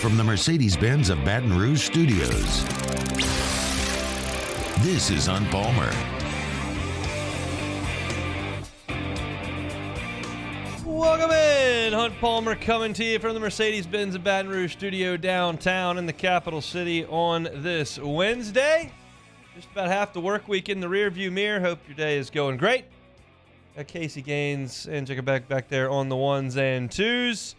from the Mercedes-Benz of Baton Rouge Studios. This is On Palmer. Welcome in. Hunt Palmer coming to you from the Mercedes-Benz of Baton Rouge studio downtown in the capital city on this Wednesday. Just about half the work week in the rearview mirror. Hope your day is going great. Got Casey Gaines and Jacob Beck back there on the ones and twos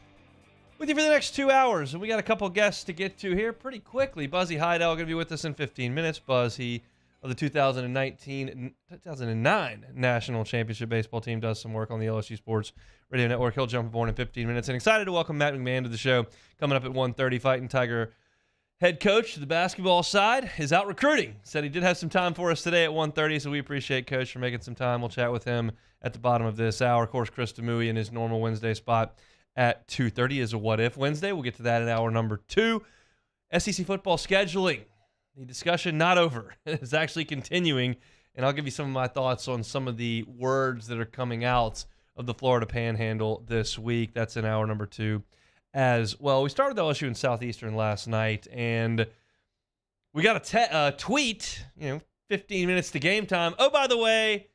with you for the next 2 hours. And we got a couple guests to get to here pretty quickly. Buzzy Haydel going to be with us in 15 minutes. Buzz, he of the 2009 National Championship Baseball team, does some work on the LSU Sports Radio Network. He'll jump aboard in 15 minutes. And excited to welcome Matt McMahon to the show. Coming up at 1:30, Fighting Tiger head coach to the basketball side is out recruiting. Said he did have some time for us today at 1:30, so we appreciate Coach for making some time. We'll chat with him at the bottom of this hour. Of course, Chris Demui in his normal Wednesday spot at 2:30 is a What If Wednesday. We'll get to that in hour number 2. SEC football scheduling. The discussion not over. It's actually continuing, and I'll give you some of my thoughts on some of the words that are coming out of the Florida Panhandle this week. That's in hour number 2 as well. We started LSU in Southeastern last night, and we got a tweet, 15 minutes to game time. Oh, by the way,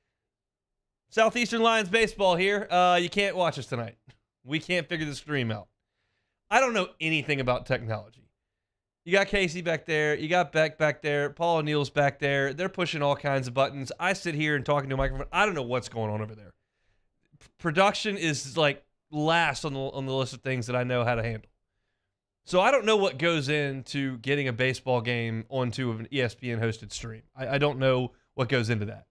Southeastern Lions baseball here. You can't watch us tonight. We can't figure the stream out. I don't know anything about technology. You got Casey back there. You got Beck back there. Paul O'Neill's back there. They're pushing all kinds of buttons. I sit here and talking to a microphone. I don't know what's going on over there. Production is like last on the list of things that I know how to handle. So I don't know what goes into getting a baseball game onto an ESPN hosted stream. I don't know what goes into that.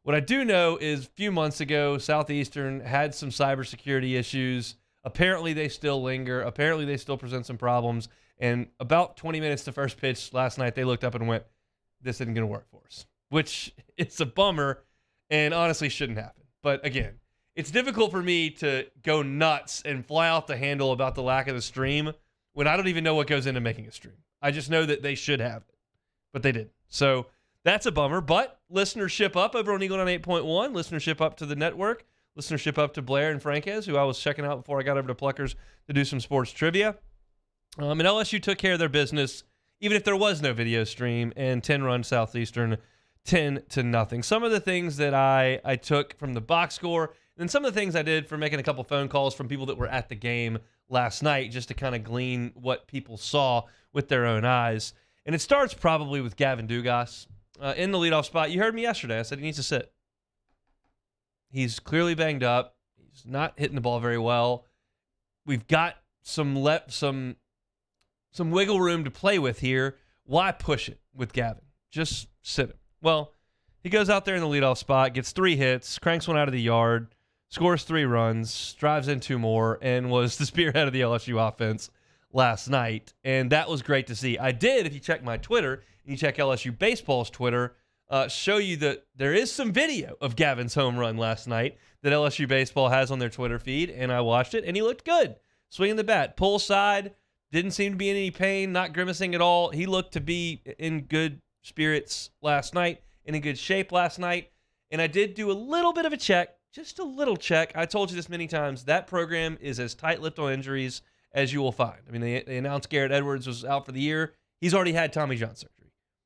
What I do know is a few months ago, Southeastern had some cybersecurity issues. Apparently they still linger. Apparently they still present some problems. And about 20 minutes to first pitch last night, they looked up and went, this isn't going to work for us, which it's a bummer and honestly shouldn't happen. But again, it's difficult for me to go nuts and fly off the handle about the lack of the stream when I don't even know what goes into making a stream. I just know that they should have it, but they didn't. So that's a bummer, but listenership up over on Eagle 98.1, listenership up to the network, listenership up to Blair and Franquez, who I was checking out before I got over to Pluckers to do some sports trivia. And LSU took care of their business, even if there was no video stream, and 10-run Southeastern 10-0. Some of the things that I took from the box score, and then some of the things I did for making a couple phone calls from people that were at the game last night, just to kind of glean what people saw with their own eyes. And it starts probably with Gavin Dugas in the leadoff spot. You heard me yesterday. I said he needs to sit. He's clearly banged up. He's not hitting the ball very well. We've got some wiggle room to play with here. Why push it with Gavin? Just sit him. Well, he goes out there in the leadoff spot, gets 3 hits, cranks one out of the yard, scores 3 runs, drives in 2 more, and was the spearhead of the LSU offense last night. And that was great to see. I did, if you check my Twitter, and you check LSU Baseball's Twitter, show you that there is some video of Gavin's home run last night that LSU Baseball has on their Twitter feed, and I watched it, and he looked good. Swinging the bat, pull side, didn't seem to be in any pain, not grimacing at all. He looked to be in good spirits last night, in good shape last night. And I did do a little bit of a check, just a little check. I told you this many times. That program is as tight-lipped on injuries as you will find. I mean, they announced Garrett Edwards was out for the year. He's already had Tommy John surgery.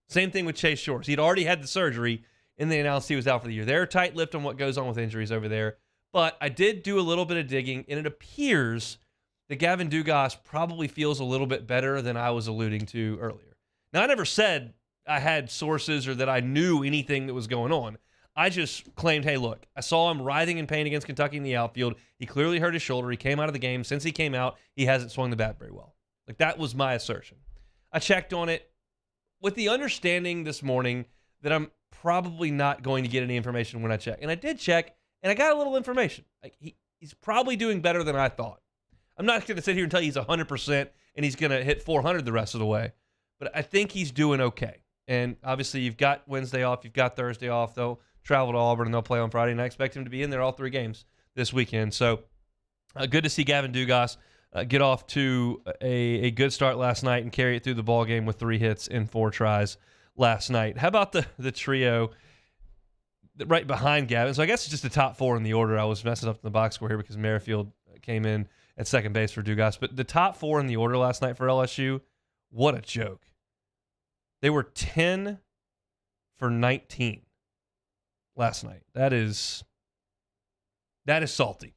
Same thing with Chase Shores. He'd already had the surgery, and they announced he was out for the year. They're tight-lipped on what goes on with injuries over there. But I did do a little bit of digging, and it appears that Gavin Dugas probably feels a little bit better than I was alluding to earlier. Now, I never said I had sources or that I knew anything that was going on. I just claimed, hey, look, I saw him writhing in pain against Kentucky in the outfield. He clearly hurt his shoulder. He came out of the game. Since he came out, he hasn't swung the bat very well. Like, that was my assertion. I checked on it with the understanding this morning that I'm probably not going to get any information when I check. And I did check, and I got a little information. Like, he's probably doing better than I thought. I'm not going to sit here and tell you he's 100% and he's going to hit 400 the rest of the way, but I think he's doing okay. And obviously, you've got Wednesday off, you've got Thursday off. They'll travel to Auburn and they'll play on Friday, and I expect him to be in there all 3 games this weekend. So good to see Gavin Dugas get off to a good start last night and carry it through the ball game with 3 hits in 4 tries last night. How about the trio right behind Gavin? So I guess it's just the top 4 in the order. I was messing up in the box score here because Merrifield came in at second base for Dugas. But the top 4 in the order last night for LSU, what a joke. They were 10 for 19 last night. That is salty.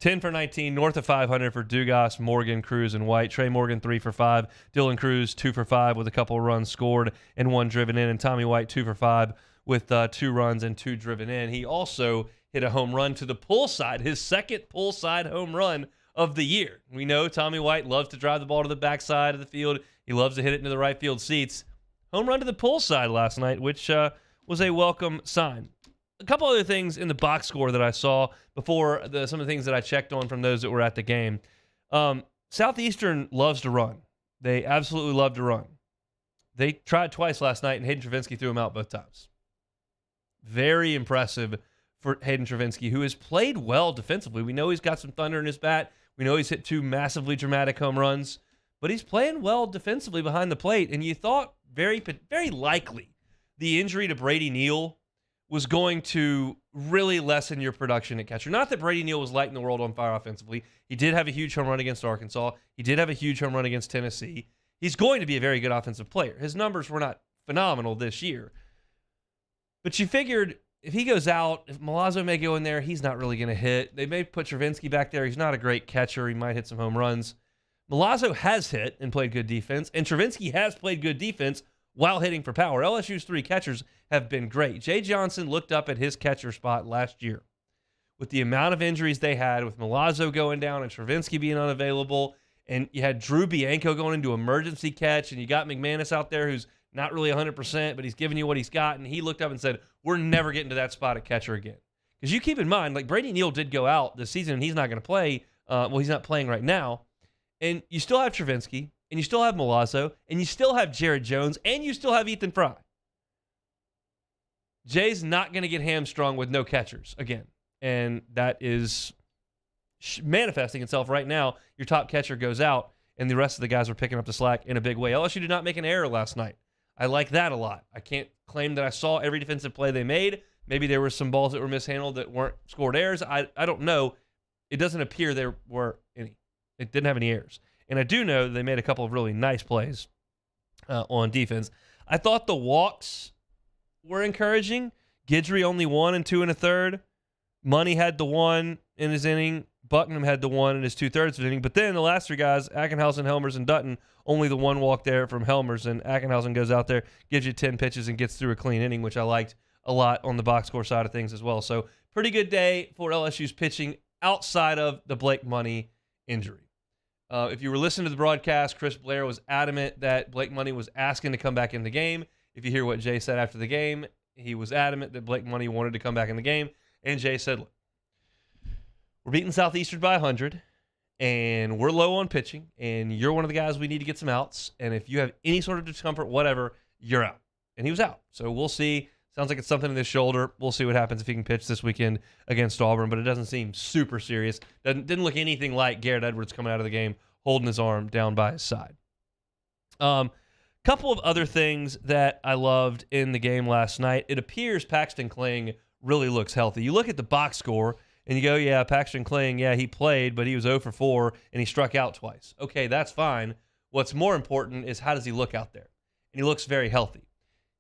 10 for 19, north of 500 for Dugas, Morgan, Cruz, and White. Trey Morgan, 3 for 5. Dylan Cruz, 2 for 5 with a couple of runs scored and 1 driven in. And Tommy White, 2 for 5 with 2 runs and 2 driven in. He also hit a home run to the pull side, his second pull side home run of the year. We know Tommy White loves to drive the ball to the backside of the field. He loves to hit it into the right field seats. Home run to the pull side last night, which was a welcome sign. A couple other things in the box score that I saw before some of the things that I checked on from those that were at the game. Southeastern loves to run. They absolutely love to run. They tried twice last night, and Hayden Travinski threw them out both times. Very impressive for Hayden Travinski, who has played well defensively. We know he's got some thunder in his bat. We know he's hit 2 massively dramatic home runs, but he's playing well defensively behind the plate, and you thought very likely the injury to Brady Neal was going to really lessen your production at catcher. Not that Brady Neal was lighting the world on fire offensively. He did have a huge home run against Arkansas. He did have a huge home run against Tennessee. He's going to be a very good offensive player. His numbers were not phenomenal this year. But you figured if he goes out, if Milazzo may go in there, he's not really going to hit. They may put Travinski back there. He's not a great catcher. He might hit some home runs. Milazzo has hit and played good defense, and Travinski has played good defense while hitting for power. LSU's 3 catchers have been great. Jay Johnson looked up at his catcher spot last year. With the amount of injuries they had, with Milazzo going down and Travinski being unavailable, and you had Drew Bianco going into emergency catch, and you got McManus out there who's not really 100%, but he's giving you what he's got, and he looked up and said, we're never getting to that spot at catcher again. Because you keep in mind, like Brady Neal did go out this season, and he's not going to play. He's not playing right now. And you still have Travinski, and you still have Milazzo, and you still have Jared Jones, and you still have Ethan Fry. Jay's not going to get hamstrung with no catchers again. And that is manifesting itself right now. Your top catcher goes out, and the rest of the guys are picking up the slack in a big way. LSU did not make an error last night. I like that a lot. I can't claim that I saw every defensive play they made. Maybe there were some balls that were mishandled that weren't scored errors. I don't know. It doesn't appear there were any. It didn't have any errors. And I do know they made a couple of really nice plays on defense. I thought the walks were encouraging. Guidry only 1 and 2 1/3. Money had the 1 in his inning. Bucknam had the 1 in his 2/3 of the inning. But then the last 3 guys, Ackenhausen, Helmers, and Dutton, only the 1 walk there from Helmers. And Ackenhausen goes out there, gives you 10 pitches, and gets through a clean inning, which I liked a lot on the box score side of things as well. So pretty good day for LSU's pitching outside of the Blake Money injury. If you were listening to the broadcast, Chris Blair was adamant that Blake Money was asking to come back in the game. If you hear what Jay said after the game, he was adamant that Blake Money wanted to come back in the game. And Jay said, look, we're beating Southeastern by 100, and we're low on pitching, and you're one of the guys we need to get some outs. And if you have any sort of discomfort, whatever, you're out. And he was out. So we'll see. Sounds like it's something in his shoulder. We'll see what happens if he can pitch this weekend against Auburn, but it doesn't seem super serious. Didn't look anything like Garrett Edwards coming out of the game holding his arm down by his side. Couple of other things that I loved in the game last night. It appears Paxton Kling really looks healthy. You look at the box score, and you go, yeah, Paxton Kling, yeah, he played, but he was 0 for 4, and he struck out twice. Okay, that's fine. What's more important is how does he look out there? And he looks very healthy.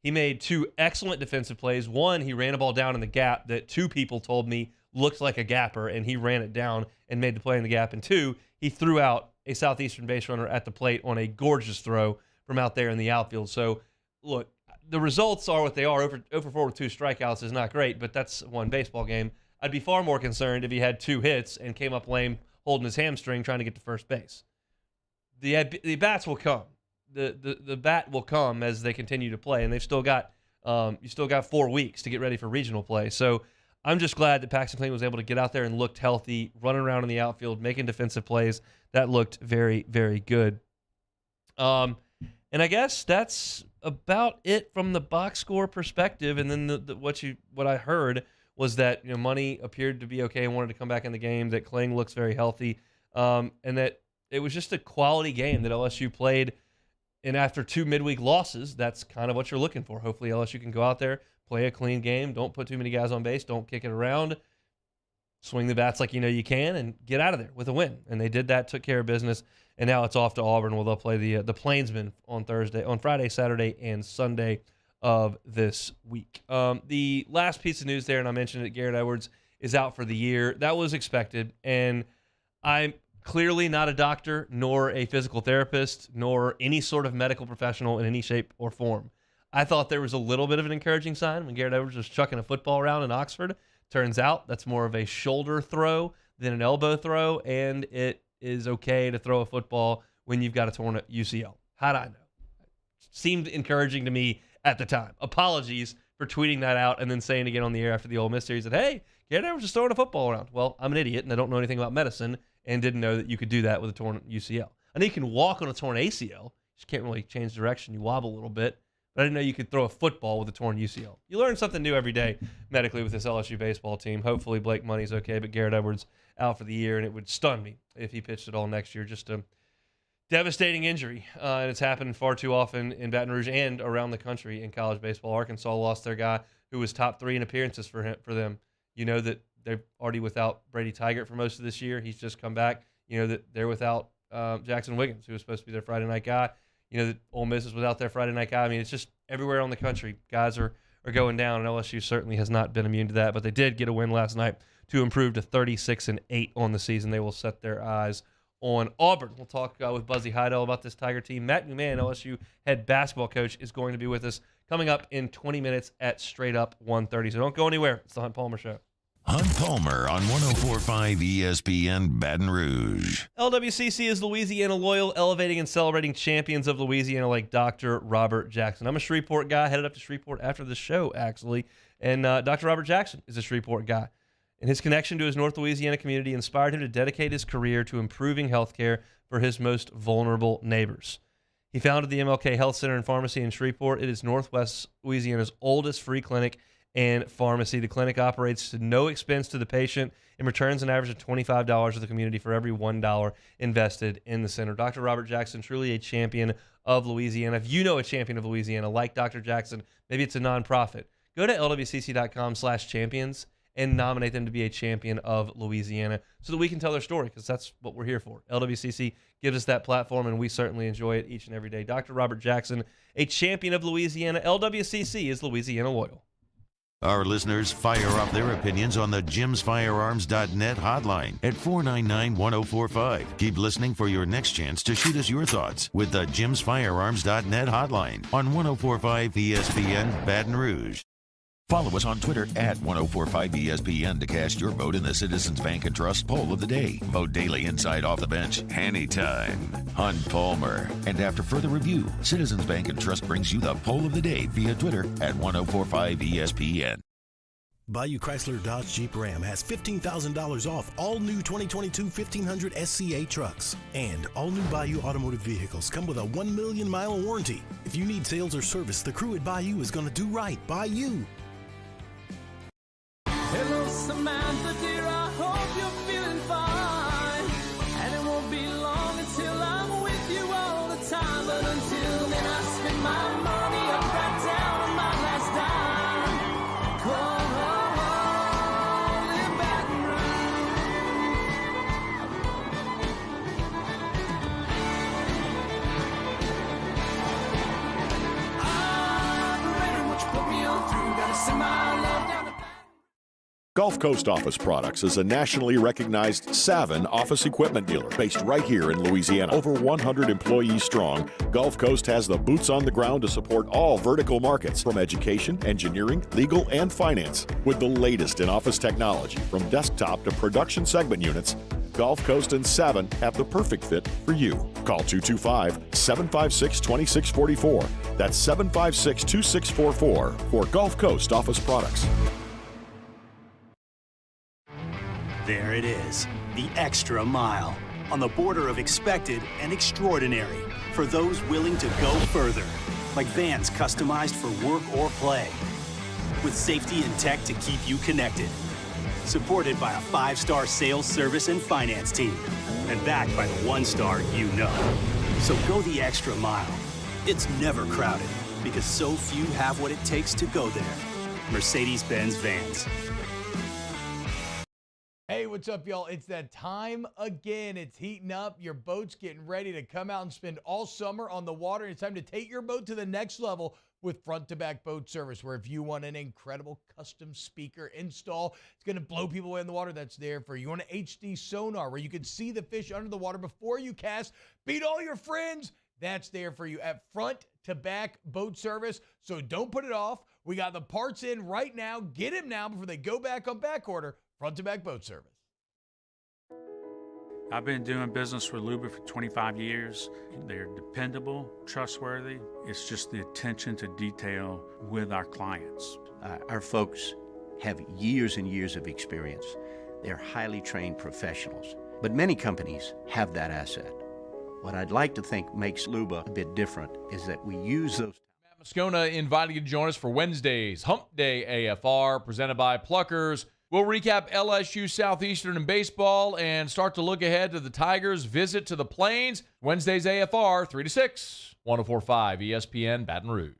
He made 2 excellent defensive plays. 1, he ran a ball down in the gap that 2 people told me looked like a gapper, and he ran it down and made the play in the gap. And 2, he threw out a Southeastern base runner at the plate on a gorgeous throw from out there in the outfield. So, look, the results are what they are. 0 for 4 with 2 strikeouts is not great, but that's one baseball game. I'd be far more concerned if he had 2 hits and came up lame holding his hamstring trying to get to first base. The bats will come. The bat will come as they continue to play, and they've still got you still got 4 weeks to get ready for regional play. So I'm just glad that Paxton Kling was able to get out there and looked healthy, running around in the outfield, making defensive plays. That looked very, very good. And I guess that's about it from the box score perspective. And then what I heard was that Money appeared to be okay and wanted to come back in the game. That Kling looks very healthy, and that it was just a quality game that LSU played. And after 2 midweek losses, that's kind of what you're looking for. Hopefully LSU can go out there, play a clean game, don't put too many guys on base, don't kick it around, swing the bats like you know you can and get out of there with a win. And they did that, took care of business, and now it's off to Auburn where they'll play the Plainsmen on Friday, Saturday, and Sunday of this week. The last piece of news there, and I mentioned it, Garrett Edwards is out for the year. That was expected, and I'm clearly not a doctor, nor a physical therapist, nor any sort of medical professional in any shape or form. I thought there was a little bit of an encouraging sign when Garrett Edwards was chucking a football around in Oxford. Turns out that's more of a shoulder throw than an elbow throw, and it is okay to throw a football when you've got a torn UCL. How'd I know? Seemed encouraging to me at the time. Apologies for tweeting that out and then saying again on the air after the Ole Miss series that, hey, Garrett Edwards just throwing a football around. Well, I'm an idiot, and I don't know anything about medicine and didn't know that you could do that with a torn UCL. I know you can walk on a torn ACL. You just can't really change direction. You wobble a little bit. But I didn't know you could throw a football with a torn UCL. You learn something new every day medically with this LSU baseball team. Hopefully Blake Money's okay, but Garrett Edwards out for the year, and it would stun me if he pitched at all next year. Just a devastating injury, and it's happened far too often in Baton Rouge and around the country in college baseball. Arkansas lost their guy who was top 3 in appearances for them. You know that they're already without Brady Tigert for most of this year. He's just come back. You know that they're without Jackson Wiggins, who was supposed to be their Friday night guy. You know that Ole Miss is without their Friday night guy. I mean, it's just everywhere on the country. Guys are going down, and LSU certainly has not been immune to that. But they did get a win last night to improve to 36-8 on the season. They will set their eyes on Auburn. We'll talk with Buzzy Haydel about this Tiger team. Matt McMahon, LSU head basketball coach, is going to be with us coming up in 20 minutes at Straight Up 1:30. So don't go anywhere. It's the Hunt Palmer Show. Hunt Palmer on 104.5 ESPN Baton Rouge. LWCC is Louisiana loyal, elevating and celebrating champions of Louisiana like Dr. Robert Jackson. I'm a Shreveport guy, headed up to Shreveport after the show, actually. And Dr. Robert Jackson is a Shreveport guy. And his connection to his North Louisiana community inspired him to dedicate his career to improving healthcare for his most vulnerable neighbors. He founded the MLK Health Center and Pharmacy in Shreveport. It is Northwest Louisiana's oldest free clinic and pharmacy. The clinic operates to no expense to the patient and returns an average of $25 to the community for every $1 invested in the center. Dr. Robert Jackson, truly a champion of Louisiana. If you know a champion of Louisiana like Dr. Jackson, maybe it's a nonprofit, go to lwcc.com/champions and nominate them to be a champion of Louisiana so that we can tell their story, because that's what we're here for. LWCC gives us that platform, and we certainly enjoy it each and every day. Dr. Robert Jackson, a champion of Louisiana. LWCC is Louisiana loyal. Our listeners fire off their opinions on the jimsfirearms.net hotline at 499-1045. Keep listening for your next chance to shoot us your thoughts with the jimsfirearms.net hotline on 104.5 ESPN Baton Rouge. Follow us on Twitter at 1045ESPN to cast your vote in the Citizens Bank and Trust Poll of the Day. Vote daily inside Off the Bench, anytime. Hunt Palmer. And after further review, Citizens Bank and Trust brings you the Poll of the Day via Twitter at 1045ESPN. Bayou Chrysler Dodge Jeep Ram has $15,000 off all new 2022 1500 SCA trucks. And all new Bayou automotive vehicles come with a 1 million mile warranty. If you need sales or service, the crew at Bayou is going to do right by you. Hello, Samantha, dear, I hope you're feeling fine. And it won't be long until I'm with you all the time. But until then, I spend my money up right down on my last dime. Come home in Baton Rouge. I'm ready, what you put me on through. Gotta send my love down to Gulf Coast Office Products is a nationally recognized Savin office equipment dealer based right here in Louisiana. Over 100 employees strong, Gulf Coast has the boots on the ground to support all vertical markets, from education, engineering, legal, and finance. With the latest in office technology, from desktop to production segment units, Gulf Coast and Savin have the perfect fit for you. Call 225-756-2644. That's 756-2644 for Gulf Coast Office Products. There it is, the extra mile, on the border of expected and extraordinary, for those willing to go further, like vans customized for work or play, with safety and tech to keep you connected, supported by a 5-star sales, service, and finance team, and backed by the 1-star you know. So go the extra mile. It's never crowded, because so few have what it takes to go there. Mercedes-Benz Vans. Hey, what's up, y'all? It's that time again. It's heating up. Your boat's getting ready to come out and spend all summer on the water. It's time to take your boat to the next level with front-to-back boat service, where if you want an incredible custom speaker install, it's going to blow people away in the water, that's there for you. You want an HD sonar where you can see the fish under the water before you cast, beat all your friends, that's there for you at front-to-back boat service. So don't put it off. We got the parts in right now. Get them now before they go back on back order. Front-to-back boat service. I've been doing business with Luba for 25 years. They're dependable, trustworthy. It's just the attention to detail with our clients. Our folks have years and years of experience. They're highly trained professionals. But many companies have that asset. What I'd like to think makes Luba a bit different is that we use those. Matt Moscona inviting you to join us for Wednesday's Hump Day AFR, presented by Pluckers. We'll recap LSU Southeastern in baseball and start to look ahead to the Tigers' visit to the Plains. Wednesday's AFR, 3 to 6, 104.5 ESPN Baton Rouge.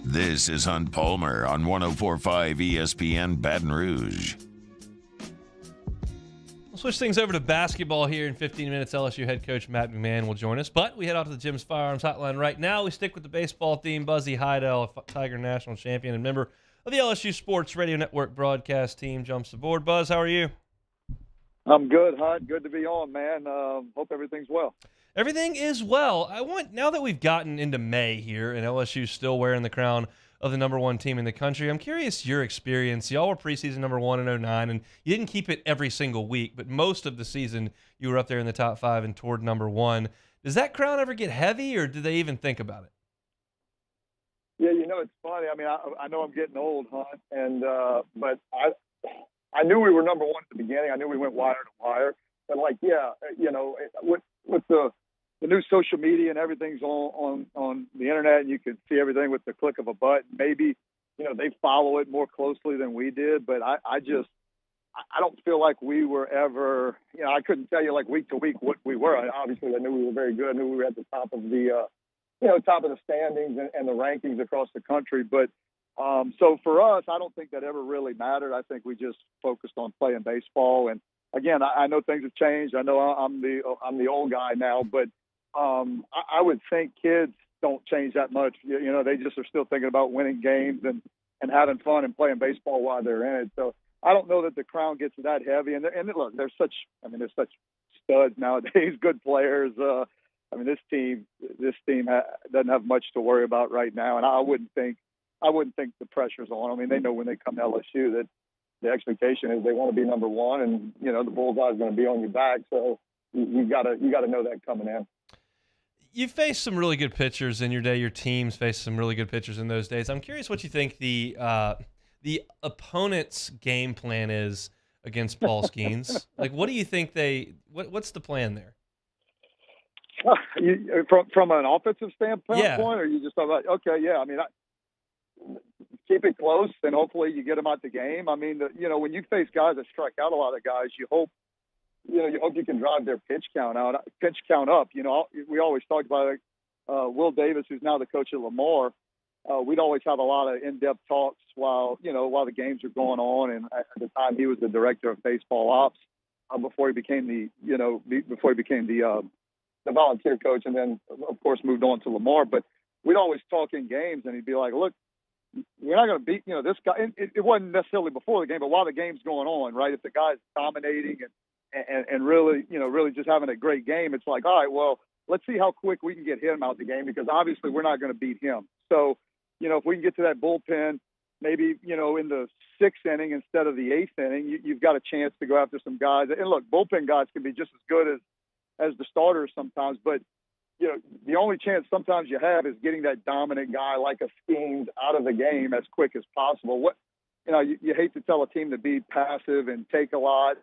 This is Hunt Palmer on 104.5 ESPN Baton Rouge. We'll switch things over to basketball here in 15 minutes. LSU head coach Matt McMahon will join us, but we head off to the Jim's Firearms Hotline right now. We stick with the baseball theme. Buzzy Haydel, a Tiger national champion and member of the LSU Sports Radio Network broadcast team, jumps aboard. Buzz, how are you? I'm good, Hunt. Good to be on, man. Hope everything's well. Everything is well. Now that we've gotten into May here and LSU's still wearing the crown of the number one team in the country, I'm curious your experience. Y'all were preseason number 1 in 2009, and you didn't keep it every single week, but most of the season you were up there in the top 5 and toward number 1. Does that crown ever get heavy, or do they even think about it? Yeah, it's funny. I mean, I know I'm getting old, Hunt, and but I knew we were number 1 at the beginning. I knew we went wire to wire, but with the new social media and everything's on the internet, and you can see everything with the click of a button. Maybe, they follow it more closely than we did, but I don't feel like we were ever, I couldn't tell you like week to week what we were. Obviously, I knew we were very good. I knew we were at the top of the, top of the standings and the rankings across the country. But so for us, I don't think that ever really mattered. I think we just focused on playing baseball. And again, I know things have changed. I know I'm the old guy now, but I would think kids don't change that much. They just are still thinking about winning games and having fun and playing baseball while they're in it. So I don't know that the crown gets that heavy. And look, there's such studs nowadays, good players. This team doesn't have much to worry about right now. And I wouldn't think the pressure's on. I mean, they know when they come to LSU that the expectation is they want to be number 1, and the bullseye's going to be on your back. So you got to know that coming in. You faced some really good pitchers in your day. Your teams faced some really good pitchers in those days. I'm curious what you think the opponent's game plan is against Paul Skeens. Like, what do you think what's the plan there? From an offensive standpoint, yeah. Or you just talk about, okay, yeah. I mean, keep it close, and hopefully you get them out the game. I mean, when you face guys that strike out a lot of guys, you hope you can drive their pitch count up. We always talked about it. Will Davis, who's now the coach at Lamar, we'd always have a lot of in-depth talks while the games are going on. And at the time, he was the director of baseball ops before he became the volunteer coach, and then of course moved on to Lamar. But we'd always talk in games, and he'd be like, "Look, we're not going to beat this guy." It wasn't necessarily before the game, but while the game's going on, right? If the guy's dominating and really, really just having a great game, it's like, all right, well, let's see how quick we can get him out the game, because obviously we're not going to beat him. So, if we can get to that bullpen, maybe, in the 6th inning instead of the 8th inning, you've got a chance to go after some guys. And look, bullpen guys can be just as good as the starters sometimes, but, the only chance sometimes you have is getting that dominant guy like a Skeens out of the game as quick as possible. You hate to tell a team to be passive and take a lot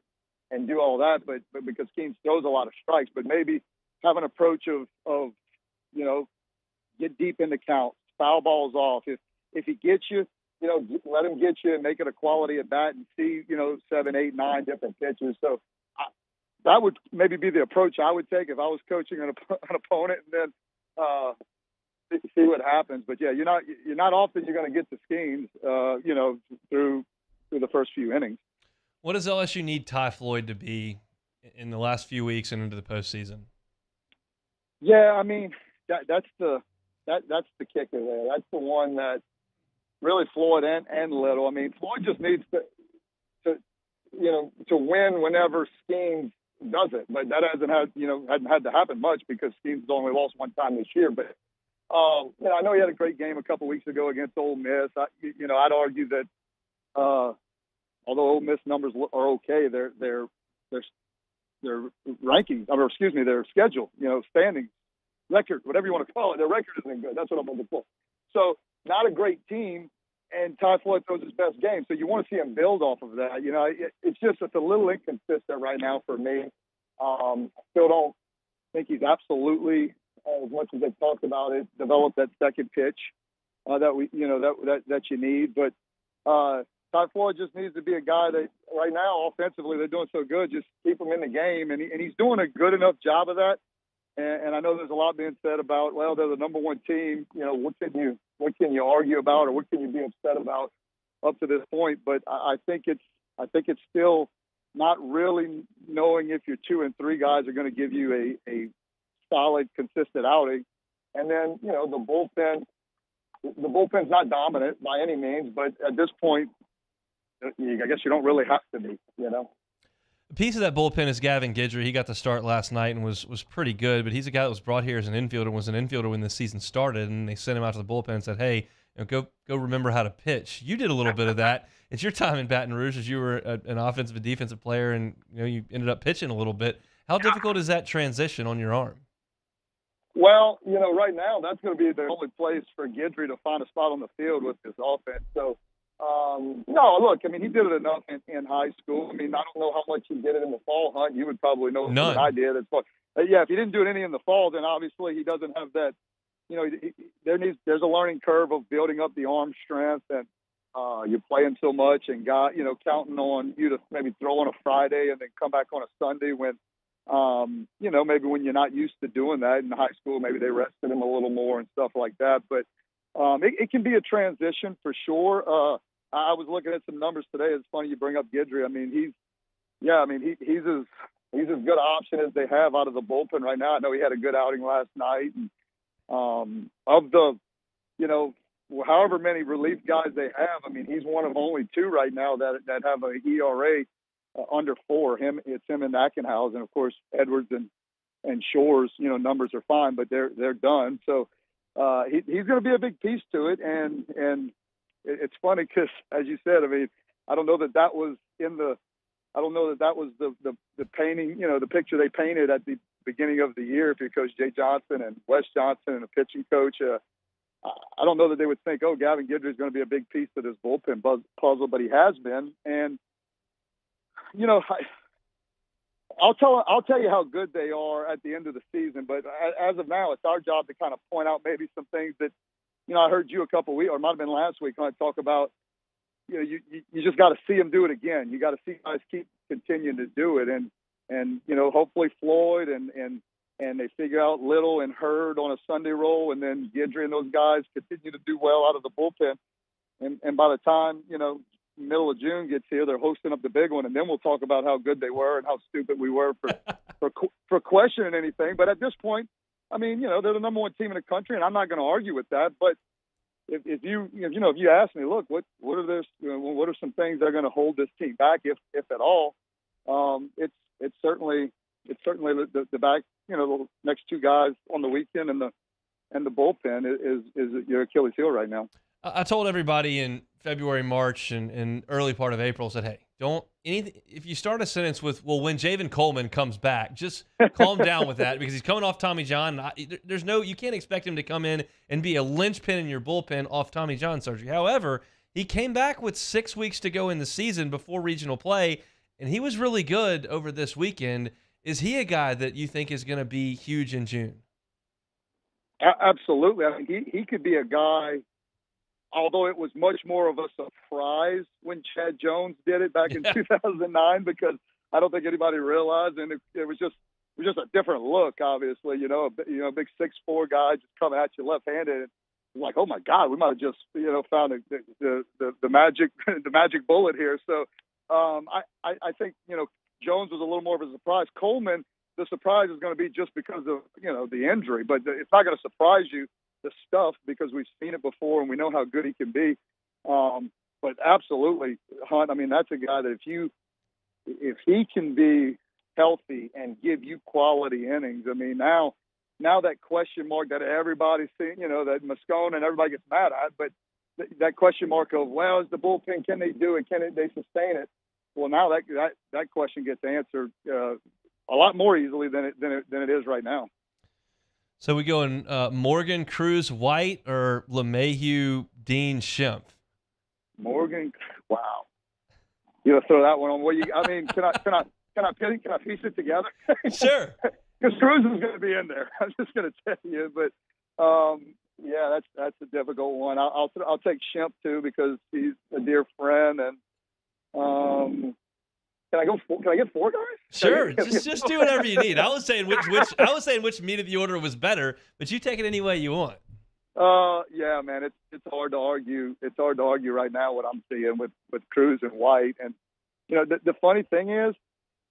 and do all that, but because Skeens throws a lot of strikes, but maybe have an approach of get deep in the count, foul balls off. If he gets you, let him get you and make it a quality at bat and see, 7, 8, 9 different pitches. So that would maybe be the approach I would take if I was coaching an opponent, and then see what happens. But yeah, you're not often you're going to get the schemes, through the first few innings. What does LSU need Ty Floyd to be in the last few weeks and into the postseason? Yeah, I mean that's the kicker there. That's the one that really Floyd and Little. I mean, Floyd just needs to win whenever Skeens does it, but that hadn't had to happen much because Skeens has only lost one time this year. But I know he had a great game a couple weeks ago against Ole Miss. I'd argue that although Ole Miss numbers are okay, their rankings, their schedule, standings, record, whatever you want to call it, their record isn't good. That's what I'm looking for. So not a great team, and Ty Floyd throws his best game. So you want to see him build off of that. It's a little inconsistent right now for me. I still don't think he's absolutely, as much as they've talked about it, developed that second pitch that you need. But Ty Floyd just needs to be a guy that right now offensively they're doing so good, just keep him in the game, and he's doing a good enough job of that. And I know there's a lot being said about, well, they're the number one team. What can you argue about, or what can you be upset about up to this point? But I think it's still not really knowing if your 2 and 3 guys are going to give you a solid, consistent outing. And then the bullpen's not dominant by any means, but at this point, I guess you don't really have to be. A piece of that bullpen is Gavin Guidry. He got the start last night and was pretty good, but he's a guy that was brought here as an infielder and was an infielder when the season started, and they sent him out to the bullpen and said, hey, go remember how to pitch. You did a little bit of that. It's your time in Baton Rouge as you were an offensive and defensive player, and you ended up pitching a little bit. How difficult is that transition on your arm? Well, right now that's going to be the only place for Guidry to find a spot on the field with this offense. So, no, look, I mean, he did it enough in high school. I mean, I don't know how much he did it in the fall hunt. You would probably know None. than I did. Yeah, if he didn't do it any in the fall, then obviously he doesn't have that. There's a learning curve of building up the arm strength, and you're playing so much, and counting on you to maybe throw on a Friday and then come back on a Sunday when, maybe when you're not used to doing that in high school, maybe they rested him a little more and stuff like that. But it can be a transition for sure. I was looking at some numbers today. It's funny you bring up Guidry. I mean, he's as good an option as they have out of the bullpen right now. I know he had a good outing last night. And, of the, however many relief guys they have, I mean, he's one of only 2 right now that have an ERA under 4. It's him and Ackenhouse, and of course Edwards and Shores. Numbers are fine, but they're done. So he's going to be a big piece to it, and it's funny because, as you said, I mean, I don't know that was the painting, the picture they painted at the beginning of the year for Coach Jay Johnson and Wes Johnson and a pitching coach. I don't know that they would think, oh, Gavin Guidry is going to be a big piece of this bullpen puzzle, but he has been. And I'll tell you how good they are at the end of the season. But as of now, it's our job to kind of point out maybe some things that, I heard you a couple of weeks, or it might have been last week, when I talk about, you just got to see them do it again. You got to see guys keep continuing to do it. And hopefully Floyd and they figure out Little and Hurd on a Sunday roll, and then Guidry and those guys continue to do well out of the bullpen. And by the time, middle of June gets here, they're hosting up the big one, and then we'll talk about how good they were and how stupid we were for questioning anything. But at this point, I mean, they're the number 1 team in the country, and I'm not going to argue with that. But if you ask me, look, what are some things that are going to hold this team back, if at all? It's certainly the back, the next 2 guys on the weekend, and the bullpen is your Achilles heel right now. I told everybody in February, March, and early part of April, said, hey, if you start a sentence with, well, when Javen Coleman comes back, just calm down with that, because he's coming off Tommy John. You can't expect him to come in and be a linchpin in your bullpen off Tommy John surgery. However, he came back with 6 weeks to go in the season before regional play, and he was really good over this weekend. Is he a guy that you think is going to be huge in June? Absolutely. I mean, he could be a guy although it was much more of a surprise when Chad Jones did it back in 2009, because I don't think anybody realized, and it was just a different look. Obviously, a big 6'4" guy just coming at you left-handed. It's like, oh my God, we might have just found the magic the magic bullet here. So I think Jones was a little more of a surprise. Coleman, the surprise is going to be just because of the injury, but it's not going to surprise you, the stuff, because we've seen it before and we know how good he can be. But absolutely, Hunt, I mean, that's a guy that if he can be healthy and give you quality innings, I mean, now that question mark that everybody's seeing, that Moscone and everybody gets mad at, but that question mark of, well, is the bullpen, can they do it? Can they sustain it? Well, now that question gets answered a lot more easily than it is right now. So we going Morgan, Cruz, White, or LeMahieu, Dean, Schimpf? Morgan, wow. You throw that one on. Can I piece it together? Sure. Because Cruz is going to be in there. I'm just going to tell you, but yeah, that's a difficult one. I'll take Schimpf too, because he's a dear friend, and can I get four guys? Sure, just do whatever you need. I was saying which meat of the order was better, but you take it any way you want. Yeah, man, it's hard to argue. It's hard to argue right now what I'm seeing with Cruz and White, and the funny thing is,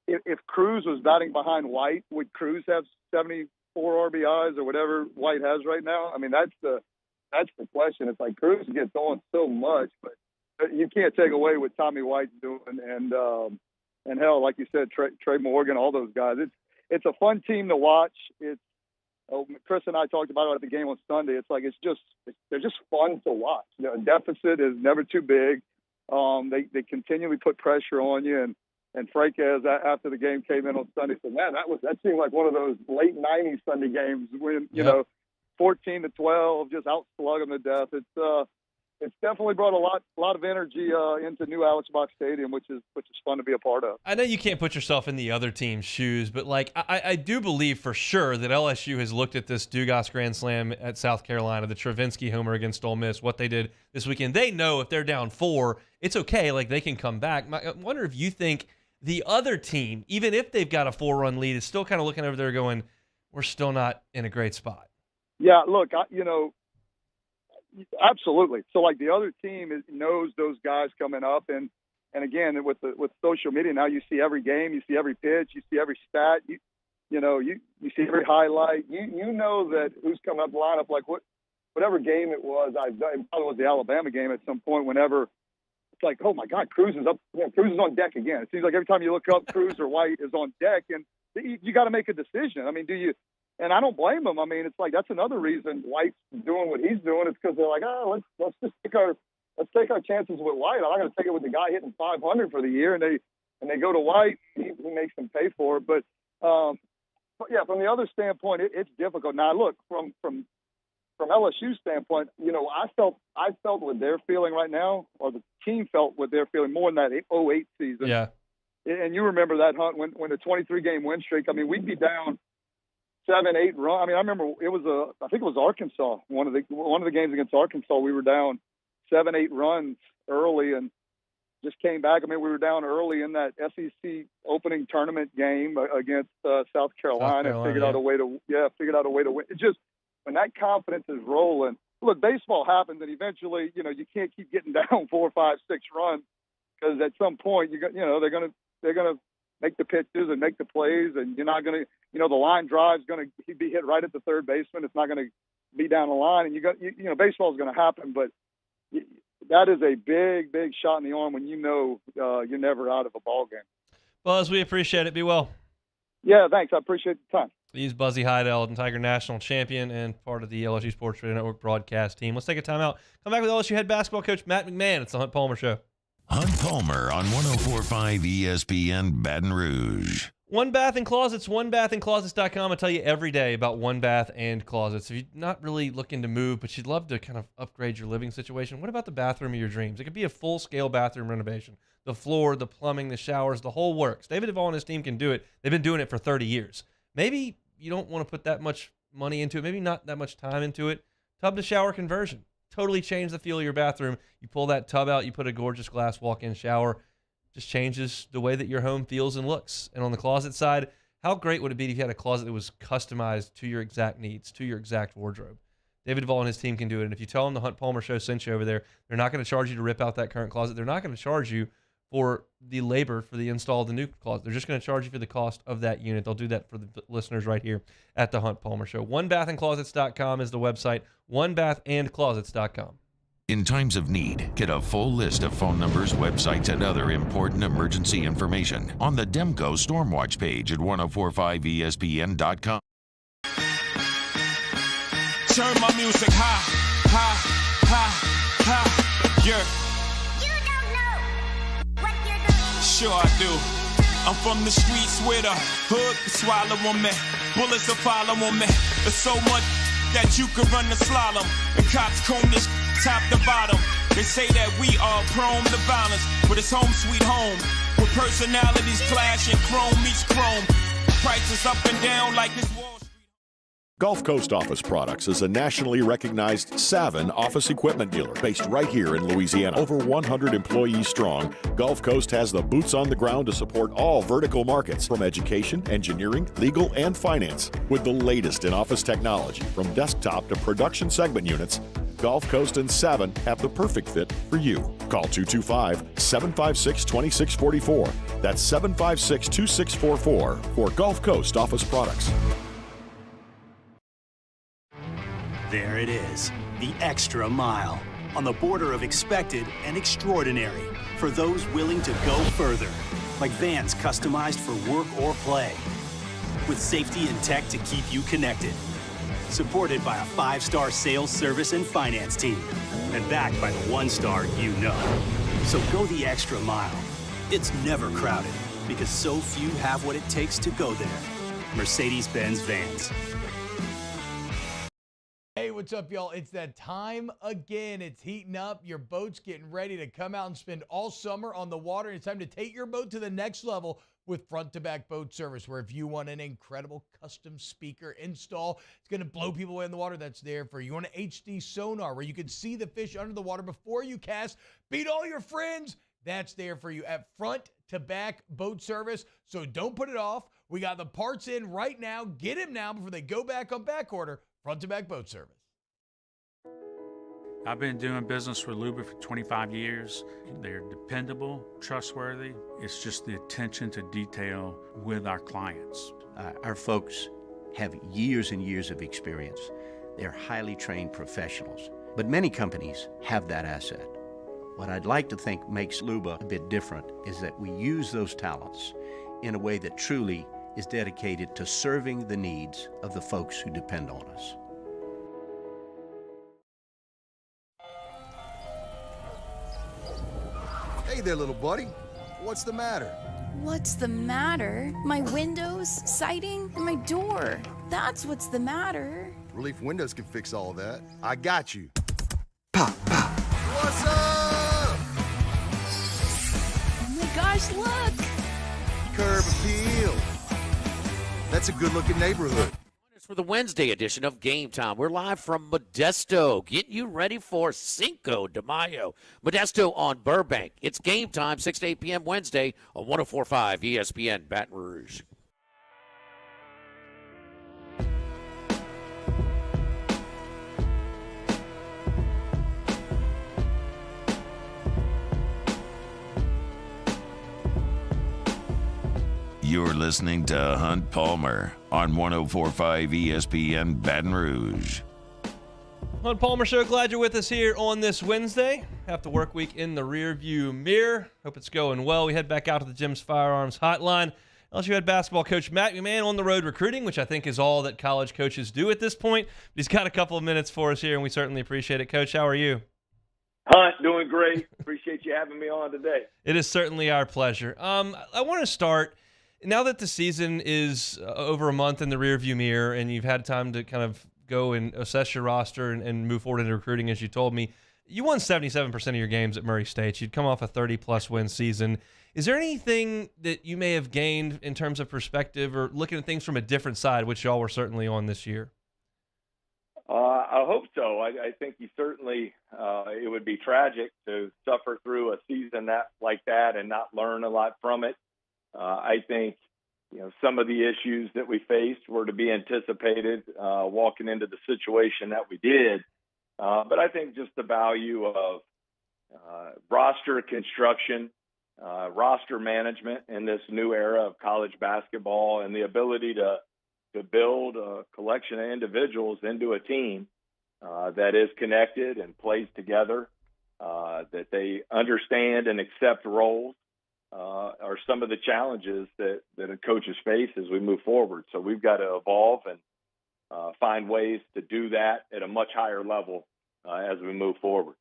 if Cruz was batting behind White, would Cruz have 74 RBIs or whatever White has right now? I mean, that's the question. It's like Cruz gets on so much, but you can't take away what Tommy White's doing, and hell, like you said, Trey Morgan, all those guys. It's a fun team to watch. Chris and I talked about it at the game on Sunday. It's like they're just fun to watch. A deficit is never too big. They continually put pressure on you, and Franquez, after the game, came in on Sunday, said, man, that seemed like one of those late 90s Sunday games when, 14-12, just out-slug them to death. It's definitely brought a lot of energy into new Alex Box Stadium, which is fun to be a part of. I know you can't put yourself in the other team's shoes, but I do believe for sure that LSU has looked at this Dugas Grand Slam at South Carolina, the Travinsky homer against Ole Miss, what they did this weekend. They know if they're down 4, it's okay. Like, they can come back. I wonder if you think the other team, even if they've got a 4-run lead, is still kind of looking over there going, we're still not in a great spot. Yeah, look, absolutely. So, like, the other team knows those guys coming up, and again, with social media now, you see every game, you see every pitch, you see every stat, you see every highlight. You know that who's coming up the lineup. Like whatever game it was, it probably was the Alabama game at some point. Whenever it's like, oh my God, Cruz is up, Cruz is on deck again. It seems like every time you look up, Cruz or White is on deck, and you got to make a decision. I mean, do you? And I don't blame him. I mean, it's like that's another reason White's doing what he's doing. It's because they're like, let's just take our chances with White. I'm not going to take it with the guy hitting 500 for the year, and they go to White. He makes them pay for it. But yeah, from the other standpoint, it's difficult. Now, look, from LSU's standpoint, I felt what they're feeling right now, or the team felt what they're feeling more in that 08 season. Yeah. And you remember that, Hunt, when the 23-game win streak. I mean, we'd be down 7-8 run. I mean, I remember I think it was Arkansas. One of the games against Arkansas, we were down 7-8 runs early and just came back. I mean, we were down early in that SEC opening tournament game against South Carolina, and figured out a way to win. It just, when that confidence is rolling, look, baseball happens, and eventually, you can't keep getting down 4, 5, 6 runs, because at some point, they're gonna make the pitches and make the plays, and you're not going to, the line drive's going to be hit right at the third baseman. It's not going to be down the line, and baseball is going to happen, but that is a big, big shot in the arm when you're never out of a ball game. Buzz, we appreciate it. Be well. Yeah, thanks. I appreciate the time. He's Buzzy Haydel, Tiger National champion and part of the LSU Sports Radio Network broadcast team. Let's take a timeout. Come back with LSU head basketball coach Matt McMahon. It's the Hunt Palmer Show. Hunt Palmer on 104.5 ESPN Baton Rouge. One Bath and Closets, onebathandclosets.com. I tell you every day about One Bath and Closets. If you're not really looking to move, but you'd love to kind of upgrade your living situation, what about the bathroom of your dreams? It could be a full-scale bathroom renovation. The floor, the plumbing, the showers, the whole works. David Duvall and his team can do it. They've been doing it for 30 years. Maybe you don't want to put that much money into it, maybe not that much time into it. Tub to shower conversion. totally change the feel of your bathroom. You pull that tub out, you put a gorgeous glass walk-in shower. Just changes the way that your home feels and looks. And on the closet side, how great would it be if you had a closet that was customized to your exact needs, to your exact wardrobe? David Duvall and his team can do it. And if you tell them the Hunt Palmer Show sent you over there, they're not going to charge you to rip out that current closet. They're not going to charge you for the labor for the install of the new closet. They're just going to charge you for the cost of that unit. They'll do that for the listeners right here at the Hunt Palmer Show. OneBathAndClosets.com is the website. OneBathAndClosets.com. In times of need, get a full list of phone numbers, websites, and other important emergency information on the Demco Stormwatch page at 1045ESPN.com. Turn my music high, high, high, high. Yeah. You don't know what you're doing. Sure I do. I'm from the streets where the hood can swallow on me. Bullets will follow on me. There's so much that you can run the slalom. The cops comb this top to bottom. They say that we are prone to violence, but it's home sweet home. With personalities clashing, chrome meets chrome. Prices up and down like it's Wall Street. Gulf Coast Office Products is a nationally recognized Savin office equipment dealer based right here in Louisiana. Over 100 employees strong, Gulf Coast has the boots on the ground to support all vertical markets, from education, engineering, legal, and finance. With the latest in office technology, from desktop to production segment units, Gulf Coast and Savin have the perfect fit for you. Call 225-756-2644. That's 756-2644 for Gulf Coast Office Products. There it is, the extra mile, on the border of expected and extraordinary, for those willing to go further, like vans customized for work or play, with safety and tech to keep you connected, supported by a 5-star sales, service, and finance team, and backed by the 1-star you know. So go the extra mile. It's never crowded, because so few have what it takes to go there. Mercedes-Benz Vans. Hey, what's up, y'all? It's that time again. It's heating up. Your boat's getting ready to come out and spend all summer on the water. It's time to take your boat to the next level with front-to-back boat service, where if you want an incredible custom speaker install, it's going to blow people away in the water, that's there for you. You want an HD sonar where you can see the fish under the water before you cast, beat all your friends, that's there for you at front-to-back boat service. So don't put it off. We got the parts in right now. Get them now before they go back on back order. Front-to-back boat service. I've been doing business with Luba for 25 years. They're dependable, trustworthy. It's just the attention to detail with our clients. Our folks have years and years of experience. They're highly trained professionals, but many companies have that asset. What I'd like to think makes Luba a bit different is that we use those talents in a way that truly is dedicated to serving the needs of the folks who depend on us. Hey there, little buddy. What's the matter? What's the matter? My windows, siding, and my door. That's what's the matter. Relief Windows can fix all that. I got you. Pop, pop. What's up? Oh my gosh, look! Curb appeal. That's a good-looking neighborhood. For the Wednesday edition of Game Time, we're live from Modesto, getting you ready for Cinco de Mayo. Modesto on Burbank. It's Game Time, 6 to 8 p.m. Wednesday on 104.5 ESPN Baton Rouge. You're listening to Hunt Palmer on 104.5 ESPN Baton Rouge. Hunt Palmer Show, glad you're with us here on this Wednesday. Half the work week in the rearview mirror. Hope it's going well. We head back out to the Jim's Firearms Hotline. LSU head basketball coach Matt McMahon on the road recruiting, which I think is all that college coaches do at this point. But he's got a couple of minutes for us here, and we certainly appreciate it. Coach, how are you? Hunt, doing great. Appreciate you having me on today. It is certainly our pleasure. I want to start. Now that the season is over a month in the rearview mirror and you've had time to kind of go and assess your roster and move forward into recruiting, as you told me, you won 77% of your games at Murray State. You'd come off a 30-plus win season. Is there anything that you may have gained in terms of perspective or looking at things from a different side, which y'all were certainly on this year? I hope so. I think you certainly it would be tragic to suffer through a season like that and not learn a lot from it. I think some of the issues that we faced were to be anticipated walking into the situation that we did. But I think just the value of roster construction, roster management in this new era of college basketball, and the ability to build a collection of individuals into a team that is connected and plays together, that they understand and accept roles, are some of the challenges that a coaches face as we move forward. So we've got to evolve and find ways to do that at a much higher level as we move forward.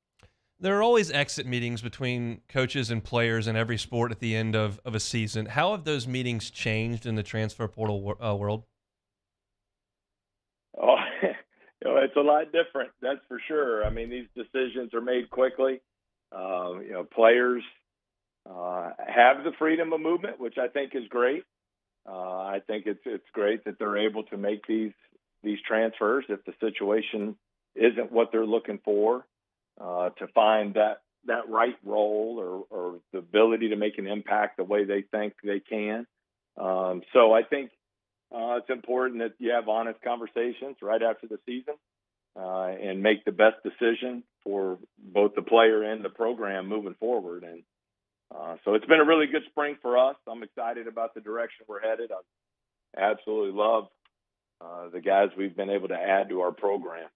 There are always exit meetings between coaches and players in every sport at the end of a season. How have those meetings changed in the transfer portal world? Oh, it's a lot different, that's for sure. I mean, these decisions are made quickly. Players have the freedom of movement, which I think is great. I think it's great that they're able to make these transfers if the situation isn't what they're looking for, to find that right role or the ability to make an impact the way they think they can. So I think it's important that you have honest conversations right after the season and make the best decision for both the player and the program moving forward. And so it's been a really good spring for us. I'm excited about the direction we're headed. I absolutely love the guys we've been able to add to our program.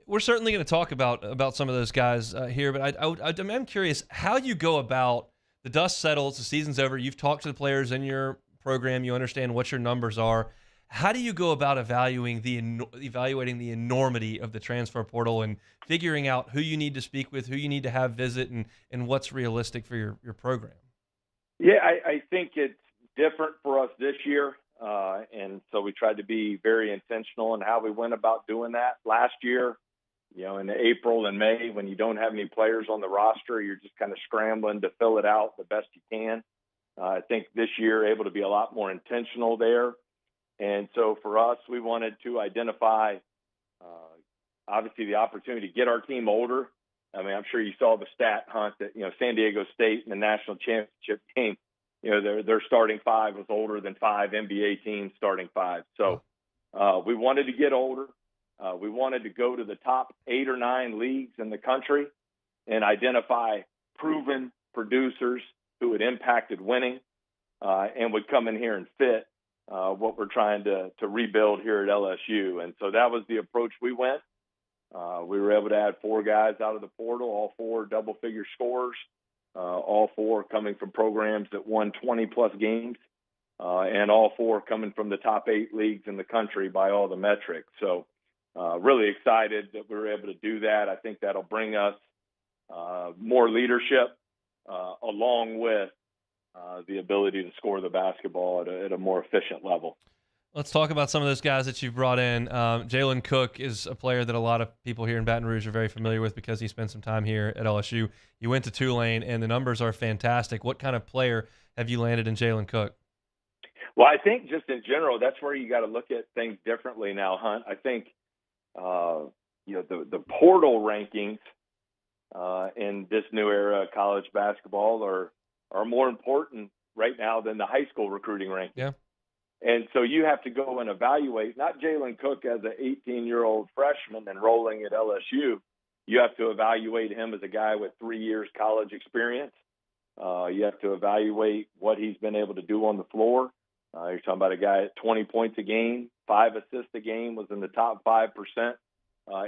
We're certainly going to talk about some of those guys here, but I'm curious how you go about the dust settles, the season's over, you've talked to the players in your program, you understand what your numbers are. How do you go about evaluating the enormity of the transfer portal and figuring out who you need to speak with, who you need to have visit, and what's realistic for your program? Yeah, I think it's different for us this year, and so we tried to be very intentional in how we went about doing that. Last year, in April and May, when you don't have any players on the roster, you're just kind of scrambling to fill it out the best you can. I think this year able to be a lot more intentional there. And so for us, we wanted to identify, obviously, the opportunity to get our team older. I mean, I'm sure you saw the stat hunt that, San Diego State in the national championship game, their starting five was older than 5 NBA teams starting 5. So we wanted to get older. We wanted to go to the top 8 or 9 leagues in the country and identify proven producers who had impacted winning and would come in here and fit what we're trying to rebuild here at LSU. And so that was the approach we went. We were able to add 4 guys out of the portal, all 4 double-figure scorers, all 4 coming from programs that won 20-plus games, and all 4 coming from the top 8 leagues in the country by all the metrics. So really excited that we were able to do that. I think that'll bring us more leadership along with the ability to score the basketball at a more efficient level. Let's talk about some of those guys that you've brought in. Jalen Cook is a player that a lot of people here in Baton Rouge are very familiar with because he spent some time here at LSU. You went to Tulane, and the numbers are fantastic. What kind of player have you landed in Jalen Cook? Well, I think just in general, that's where you got to look at things differently now, Hunt. I think the portal rankings in this new era of college basketball are more important right now than the high school recruiting rankings. Yeah. And so you have to go and evaluate not Jalen Cook as an 18-year-old freshman enrolling at LSU. You have to evaluate him as a guy with 3 years college experience. You have to evaluate what he's been able to do on the floor. You're talking about a guy at 20 points a game, 5 assists a game, was in the top 5%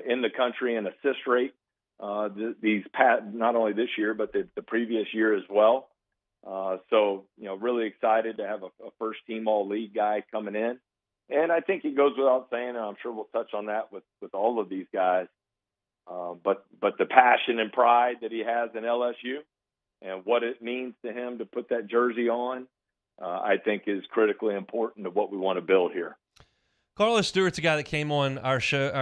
in the country in assist rate. Not only this year, but the previous year as well. So, really excited to have a first-team all-league guy coming in. And I think it goes without saying, and I'm sure we'll touch on that with all of these guys, but the passion and pride that he has in LSU and what it means to him to put that jersey on, I think is critically important to what we want to build here. Carlos Stewart's a guy that came on our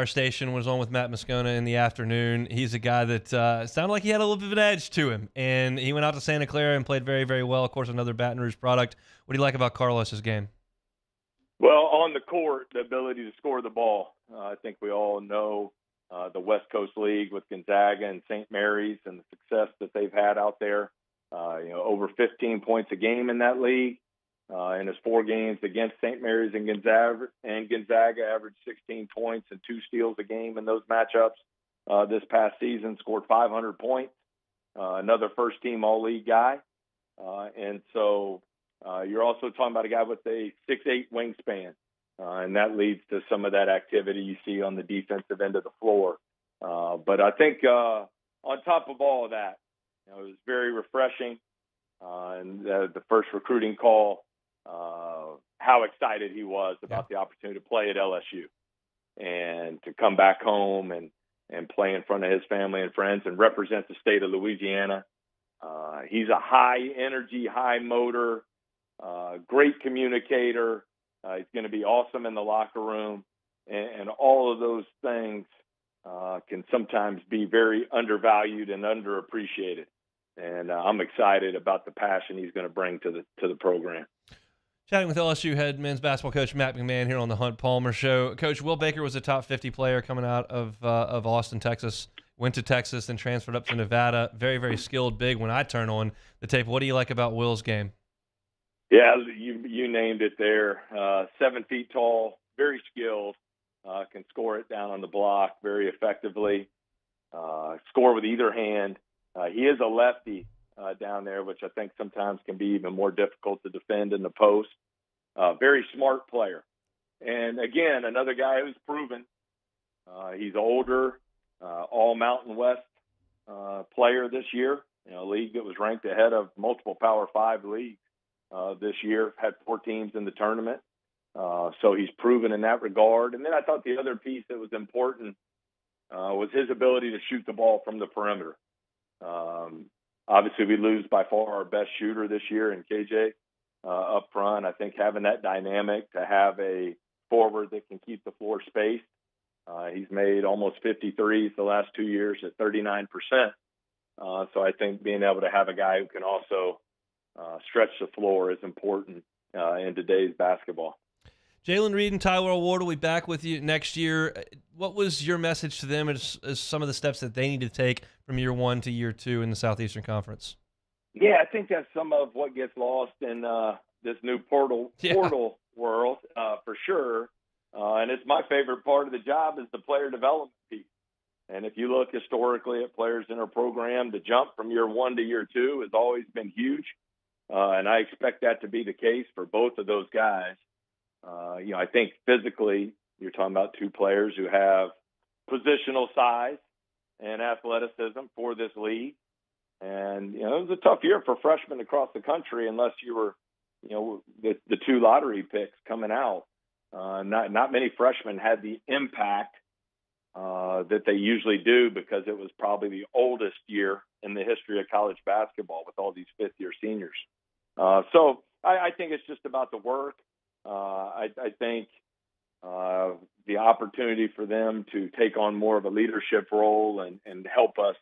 station, was on with Matt Moscona in the afternoon. He's a guy that sounded like he had a little bit of an edge to him, and he went out to Santa Clara and played very, very well. Of course, another Baton Rouge product. What do you like about Carlos's game? Well, on the court, the ability to score the ball. I think we all know the West Coast League with Gonzaga and St. Mary's and the success that they've had out there. Over 15 points a game in that league. In his 4 games against St. Mary's and Gonzaga averaged 16 points and 2 steals a game in those matchups. This past season, scored 500 points. Another first-team all-league guy. And so you're also talking about a guy with a 6'8" wingspan. And that leads to some of that activity you see on the defensive end of the floor. But I think on top of all of that, it was very refreshing. And the first recruiting call, how excited he was about the opportunity to play at LSU and to come back home and play in front of his family and friends and represent the state of Louisiana. He's a high-energy, high-motor, great communicator. He's going to be awesome in the locker room. And all of those things can sometimes be very undervalued and underappreciated. And I'm excited about the passion he's going to bring to the program. Chatting with LSU head men's basketball coach Matt McMahon here on the Hunt Palmer Show. Coach, Will Baker was a top 50 player coming out of Austin, Texas. Went to Texas, then transferred up to Nevada. Very, very skilled big when I turn on the tape. What do you like about Will's game? Yeah, you named it there. 7 feet tall, very skilled, can score it down on the block very effectively, score with either hand. He is a lefty down there, which I think sometimes can be even more difficult to defend in the post. Very smart player. And, again, another guy who's proven. He's older, all Mountain West player this year, a league that was ranked ahead of multiple Power 5 leagues this year, had 4 teams in the tournament. So he's proven in that regard. And then I thought the other piece that was important was his ability to shoot the ball from the perimeter. Obviously, we lose by far our best shooter this year in KJ up front. I think having that dynamic to have a forward that can keep the floor spaced. He's made almost 53s the last 2 years at 39%. So I think being able to have a guy who can also stretch the floor is important in today's basketball. Jalen Reed and Tyler Ward will be back with you next year. What was your message to them as some of the steps that they need to take from year 1 to year 2 in the Southeastern Conference? Yeah, I think that's some of what gets lost in this new portal world for sure. And it's my favorite part of the job is the player development piece. And if you look historically at players in our program, the jump from year 1 to year 2 has always been huge. And I expect that to be the case for both of those guys. I think physically you're talking about 2 players who have positional size and athleticism for this league. And, it was a tough year for freshmen across the country unless you were, the 2 lottery picks coming out. Not many freshmen had the impact that they usually do because it was probably the oldest year in the history of college basketball with all these 5th-year seniors. So I think it's just about the work. I think the opportunity for them to take on more of a leadership role and help us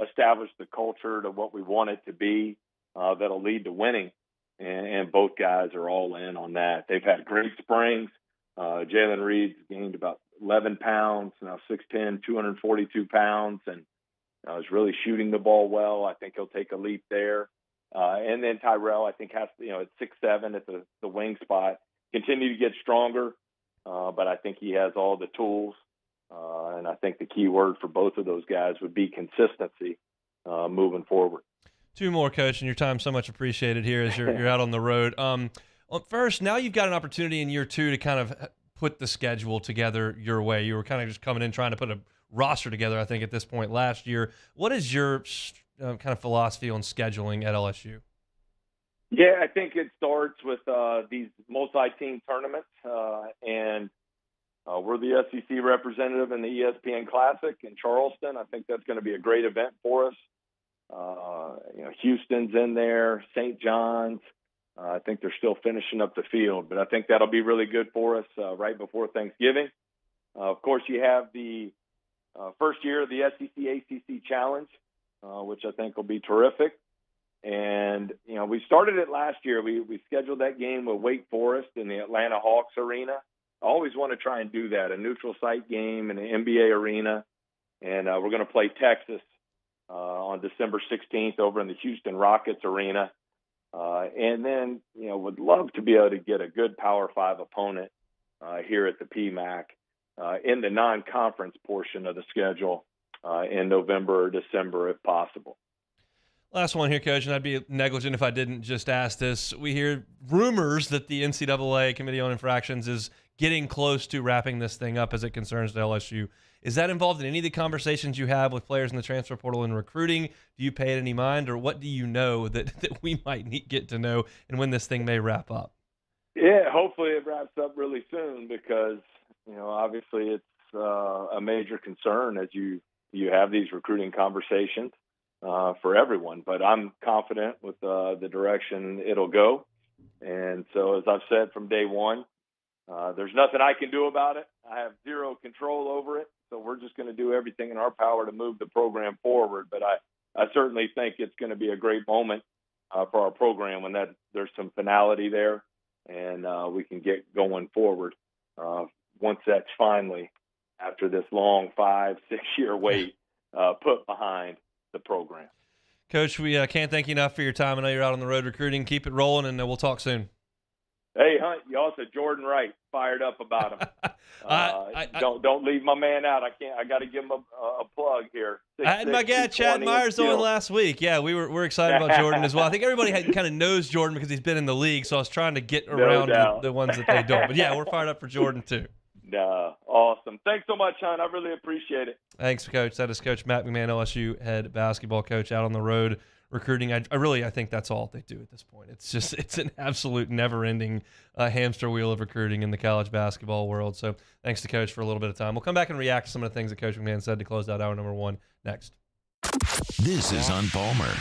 establish the culture to what we want it to be that'll lead to winning. And both guys are all in on that. They've had great springs. Jalen Reed's gained about 11 pounds, now 6'10", 242 pounds, and is really shooting the ball well. I think he'll take a leap there. And then Tyrell, I think, has at 6'7" at the wing spot, continue to get stronger. But I think he has all the tools. And I think the key word for both of those guys would be consistency moving forward. 2 more, Coach, and your time so much appreciated here as you're out on the road. First, now you've got an opportunity in year 2 to kind of put the schedule together your way. You were kind of just coming in trying to put a roster together, I think, at this point last year. What is your kind of philosophy on scheduling at LSU? Yeah, I think it starts with these multi-team tournaments, and we're the SEC representative in the ESPN Classic in Charleston. I think that's going to be a great event for us. Houston's in there, St. John's. I think they're still finishing up the field, but I think that'll be really good for us right before Thanksgiving. Of course, you have the first year of the SEC-ACC Challenge, which I think will be terrific. And, we started it last year. We scheduled that game with Wake Forest in the Atlanta Hawks arena. always want to try and do that, a neutral site game in an NBA arena. And we're going to play Texas on December 16th over in the Houston Rockets arena. And then, would love to be able to get a good Power 5 opponent here at the PMAC in the non-conference portion of the schedule in November or December if possible. Last one here, Coach, and I'd be negligent if I didn't just ask this. We hear rumors that the NCAA Committee on Infractions is getting close to wrapping this thing up as it concerns the LSU. Is that involved in any of the conversations you have with players in the transfer portal and recruiting? Do you pay it any mind, or what do you know that we might get to know, and when this thing may wrap up? Yeah, hopefully it wraps up really soon because, obviously it's a major concern as you have these recruiting conversations for everyone. But I'm confident with the direction it'll go. And so, as I've said from day one, there's nothing I can do about it. I have zero control over it. So we're just going to do everything in our power to move the program forward. But I certainly think it's going to be a great moment for our program when there's some finality there and we can get going forward once that's finally, after this long 5-6 year wait, put behind the program. Coach, we can't thank you enough for your time. I know you're out on the road recruiting. Keep it rolling, and we'll talk soon. Hey, Hunt, you also Jordan Wright fired up about him. Don't leave my man out. I got to give him a plug here. I had my guy Chad Myers on last week. Yeah, we're excited about Jordan as well. I think everybody kind of knows Jordan because he's been in the league, so I was trying to get around the ones that they don't. But yeah, we're fired up for Jordan too. Awesome. Thanks so much, Hunt. I really appreciate it. Thanks, Coach. That is Coach Matt McMahon, LSU head basketball coach, out on the road recruiting. I think that's all they do at this point. It's an absolute never-ending hamster wheel of recruiting in the college basketball world. So thanks to Coach for a little bit of time. We'll come back and react to some of the things that Coach McMahon said to close out hour number 1 next. This is on Palmer.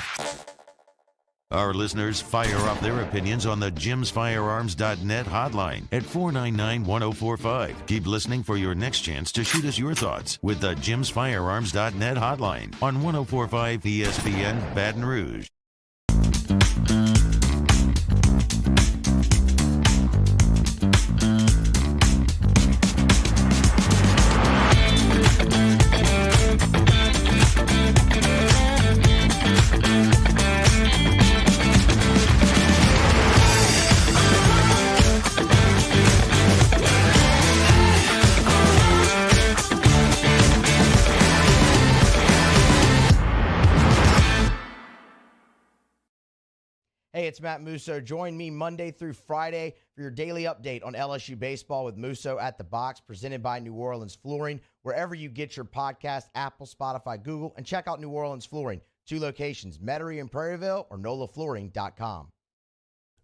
Our listeners fire up their opinions on the jimsfirearms.net hotline at 499-1045. Keep listening for your next chance to shoot us your thoughts with the jimsfirearms.net hotline on 1045 ESPN Baton Rouge. Hey, it's Matt Musso. Join me Monday through Friday for your daily update on LSU baseball with Musso at the Box, presented by New Orleans Flooring, wherever you get your podcast, Apple, Spotify, Google, and check out New Orleans Flooring. 2 locations, Metairie and Prairieville, or NOLAFlooring.com.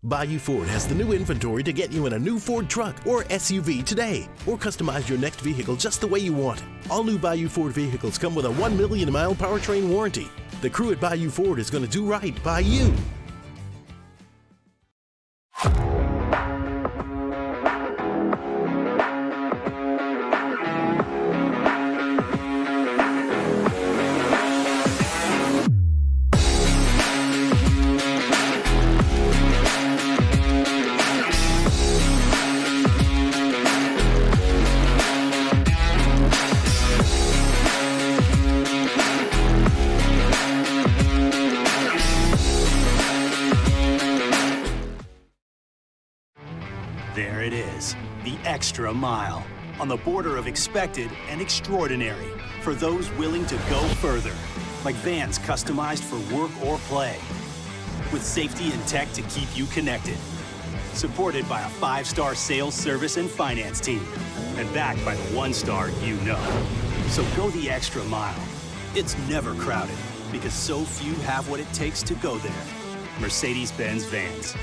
Bayou Ford has the new inventory to get you in a new Ford truck or SUV today, or customize your next vehicle just the way you want it. All new Bayou Ford vehicles come with a 1 million mile powertrain warranty. The crew at Bayou Ford is going to do right by you. There it is, the extra mile, on the border of expected and extraordinary for those willing to go further, like vans customized for work or play, with safety and tech to keep you connected, supported by a 5-star sales, service, and finance team, and backed by the 1-star you know. So go the extra mile. It's never crowded, because so few have what it takes to go there. Mercedes-Benz Vans.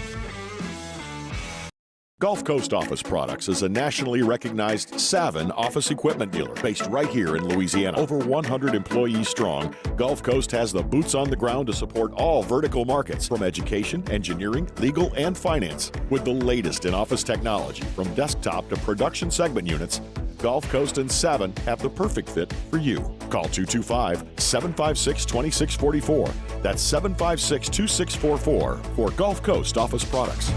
Gulf Coast Office Products is a nationally recognized Savin office equipment dealer based right here in Louisiana. Over 100 employees strong, Gulf Coast has the boots on the ground to support all vertical markets, from education, engineering, legal, and finance. With the latest in office technology, from desktop to production segment units, Gulf Coast and Savin have the perfect fit for you. Call 225-756-2644. That's 756-2644 for Gulf Coast Office Products.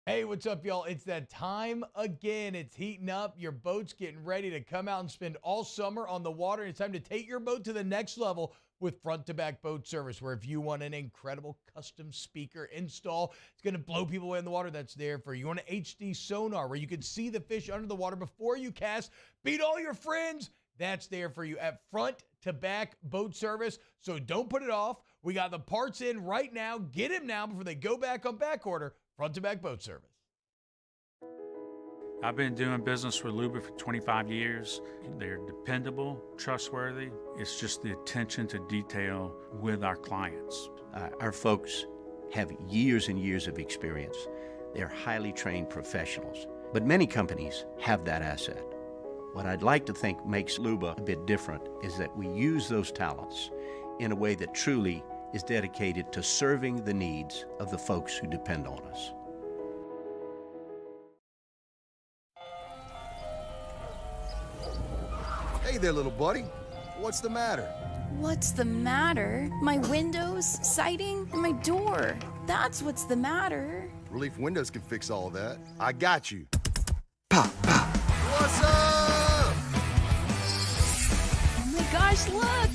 Hey, what's up, y'all. It's that time again. It's heating up. Your boat's getting ready to come out and spend all summer on the water. It's time to take your boat to the next level with front-to-back boat service, where if you want an incredible custom speaker install, it's going to blow people away in the water, that's there for you. You want an HD sonar where you can see the fish under the water before you cast, beat all your friends, that's there for you at front-to-back boat service. So don't put it off. We got the parts in right now. Get them now before they go back on back order. Front-to-back boat service. I've been doing business with Luba for 25 years. They're dependable, trustworthy. It's just the attention to detail with our clients. Our folks have years and years of experience. They're highly trained professionals. But many companies have that asset. What I'd like to think makes Luba a bit different is that we use those talents in a way that truly is dedicated to serving the needs of the folks who depend on us. Hey there, little buddy. What's the matter? What's the matter? My windows, siding, and my door. That's what's the matter. Relief Windows can fix all that. I got you. Pop, pop. What's up? Oh my gosh, look!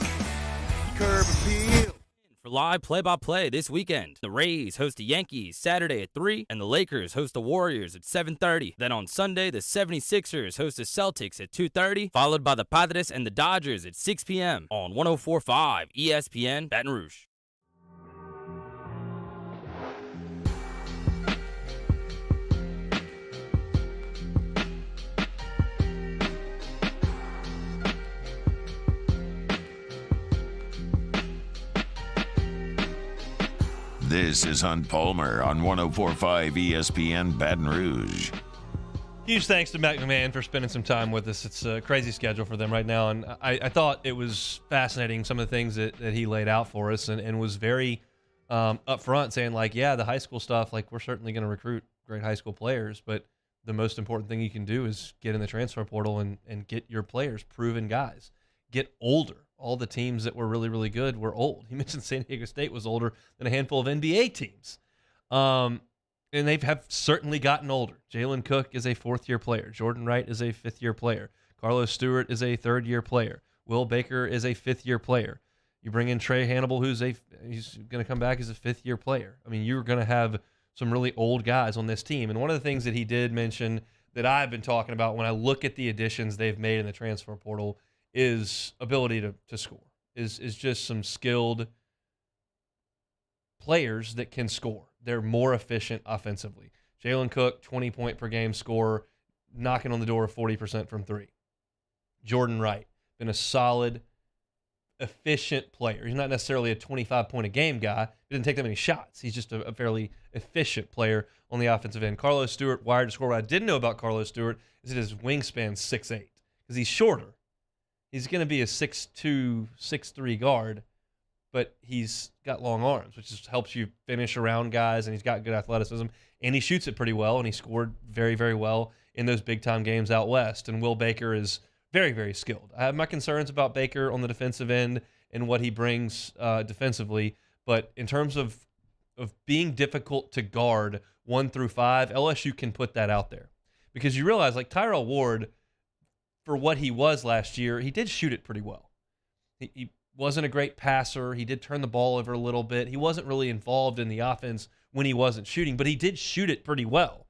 Curb appeal. For live play-by-play this weekend, the Rays host the Yankees Saturday at 3, and the Lakers host the Warriors at 7:30. Then on Sunday, the 76ers host the Celtics at 2:30, followed by the Padres and the Dodgers at 6 p.m. on 104.5 ESPN Baton Rouge. This is Hunt Palmer on 104.5 ESPN Baton Rouge. Huge thanks to McMahon for spending some time with us. It's a crazy schedule for them right now, and I thought it was fascinating, some of the things that he laid out for us, and was very upfront, saying, like, yeah, the high school stuff, like, we're certainly going to recruit great high school players, but the most important thing you can do is get in the transfer portal and get your players, proven guys. Get older. All the teams that were really, really good were old. He mentioned San Diego State was older than a handful of NBA teams. And they have certainly gotten older. Jalen Cook is a fourth-year player. Jordan Wright is a fifth-year player. Carlos Stewart is a third-year player. Will Baker is a fifth-year player. You bring in Trey Hannibal, he's going to come back as a fifth-year player. I mean, you're going to have some really old guys on this team. And one of the things that he did mention that I've been talking about when I look at the additions they've made in the transfer portal is ability to score, is just some skilled players that can score. They're more efficient offensively. Jalen Cook, 20-point-per-game scorer, knocking on the door of 40% from three. Jordan Wright, been a solid, efficient player. He's not necessarily a 25-point-a-game guy. He didn't take that many shots. He's just a fairly efficient player on the offensive end. Carlos Stewart, wired to score. What I didn't know about Carlos Stewart is that his wingspan's 6'8", because he's shorter. He's going to be a 6'2", 6'3" guard, but he's got long arms, which just helps you finish around guys, and he's got good athleticism, and he shoots it pretty well, and he scored very, very well in those big-time games out west. And Will Baker is very, very skilled. I have my concerns about Baker on the defensive end and what he brings defensively, but in terms of being difficult to guard 1 through 5, LSU can put that out there. Because you realize, like, Tyrell Ward, for what he was last year, he did shoot it pretty well. He wasn't a great passer. He did turn the ball over a little bit. He wasn't really involved in the offense when he wasn't shooting, but he did shoot it pretty well.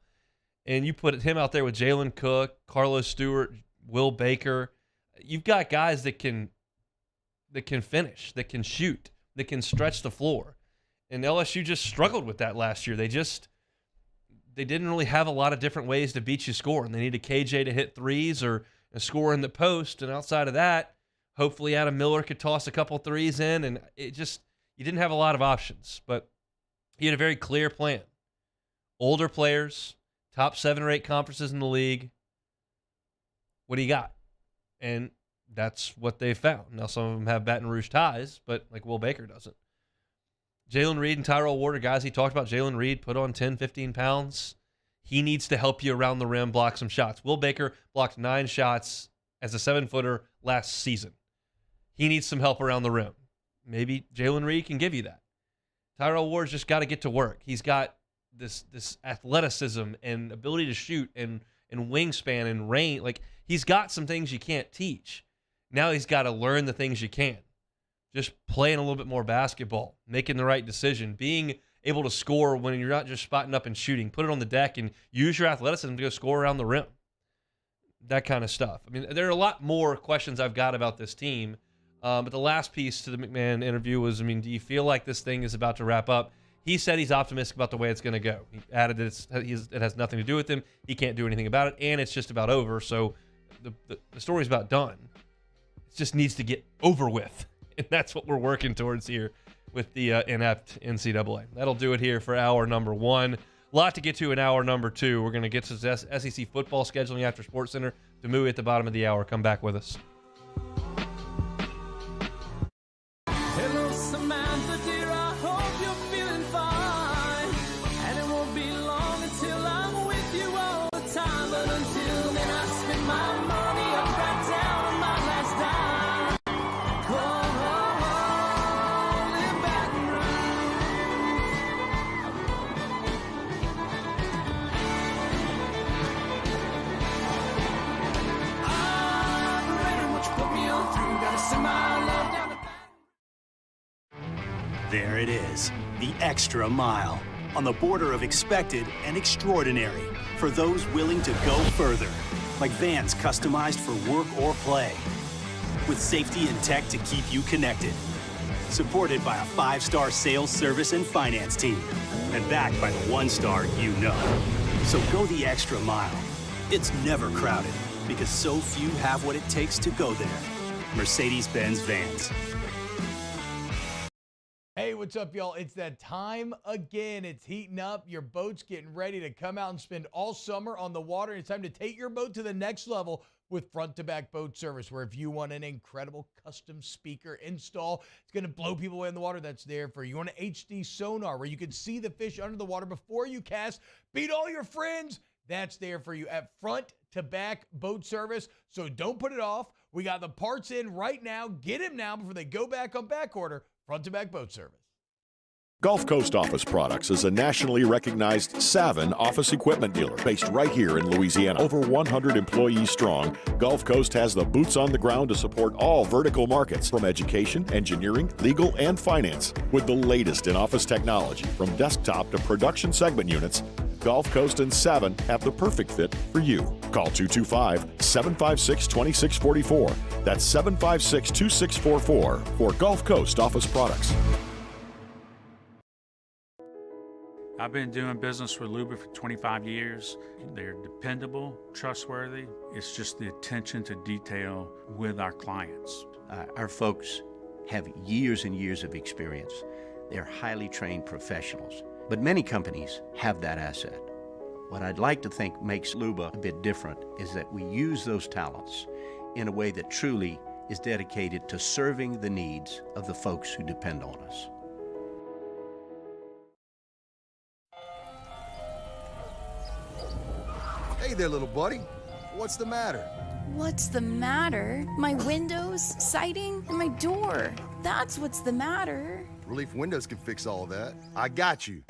And you put him out there with Jalen Cook, Carlos Stewart, Will Baker. You've got guys that can finish, that can shoot, that can stretch the floor. And LSU just struggled with that last year. They didn't really have a lot of different ways to beat you scoring. They needed KJ to hit threes or score in the post, and outside of that, hopefully Adam Miller could toss a couple threes in, and you didn't have a lot of options. But he had a very clear plan. Older players, top 7 or 8 conferences in the league. What do you got? And that's what they found. Now, some of them have Baton Rouge ties, but like Will Baker doesn't. Jalen Reed and Tyrell Ward are guys he talked about. Jalen Reed put on 10, 15 pounds. He needs to help you around the rim, block some shots. Will Baker blocked 9 shots as a 7-footer last season. He needs some help around the rim. Maybe Jalen Reed can give you that. Tyrell Ward's just got to get to work. He's got this athleticism and ability to shoot and wingspan and range. Like, he's got some things you can't teach. Now he's got to learn the things you can. Just playing a little bit more basketball, making the right decision, being able to score when you're not just spotting up and shooting. Put it on the deck and use your athleticism to go score around the rim. That kind of stuff. I mean, there are a lot more questions I've got about this team. But the last piece to the McMahon interview was, I mean, do you feel like this thing is about to wrap up? He said he's optimistic about the way it's going to go. He added that it has nothing to do with him. He can't do anything about it, and it's just about over. So the story's about done. It just needs to get over with. And that's what we're working towards here with the inept NCAA. That'll do it here for hour number 1. A lot to get to in hour number 2. We're going to get to SEC football scheduling after SportsCenter. Demui at the bottom of the hour. Come back with us. Hello, Samantha, dear, I hope you're feeling fine. And it won't be long until I'm with you all the time. But until then, I spend my money up right down on my last dime. Come home, live Baton Rouge. I'm ready, what you put me on through. Gotta send my love down the There it is, the extra mile, on the border of expected and extraordinary for those willing to go further, like vans customized for work or play, with safety and tech to keep you connected, supported by a 5-star sales, service, and finance team, and backed by the 1-star you know. So go the extra mile. It's never crowded, because so few have what it takes to go there. Mercedes-Benz Vans. Hey, what's up, y'all? It's that time again. It's heating up. Your boat's getting ready to come out and spend all summer on the water. It's time to take your boat to the next level with front-to-back boat service, where if you want an incredible custom speaker install, it's going to blow people away in the water, that's there for you. You want an HD sonar where you can see the fish under the water before you cast, beat all your friends, that's there for you at front-to-back boat service. So don't put it off. We got the parts in right now. Get them now before they go back on back order. Front-to-back boat service. Gulf Coast Office Products is a nationally recognized Savin office equipment dealer based right here in Louisiana. Over 100 employees strong, Gulf Coast has the boots on the ground to support all vertical markets, from education, engineering, legal, and finance. With the latest in office technology, from desktop to production segment units, Gulf Coast and Savin have the perfect fit for you. Call 225-756-2644. That's 756-2644 for Gulf Coast Office Products. I've been doing business with Luba for 25 years. They're dependable, trustworthy. It's just the attention to detail with our clients. Our folks have years and years of experience. They're highly trained professionals. But many companies have that asset. What I'd like to think makes Luba a bit different is that we use those talents in a way that truly is dedicated to serving the needs of the folks who depend on us. Hey there, little buddy. What's the matter? What's the matter? My windows, siding, and my door. That's what's the matter. Relief Windows can fix all that. I got you.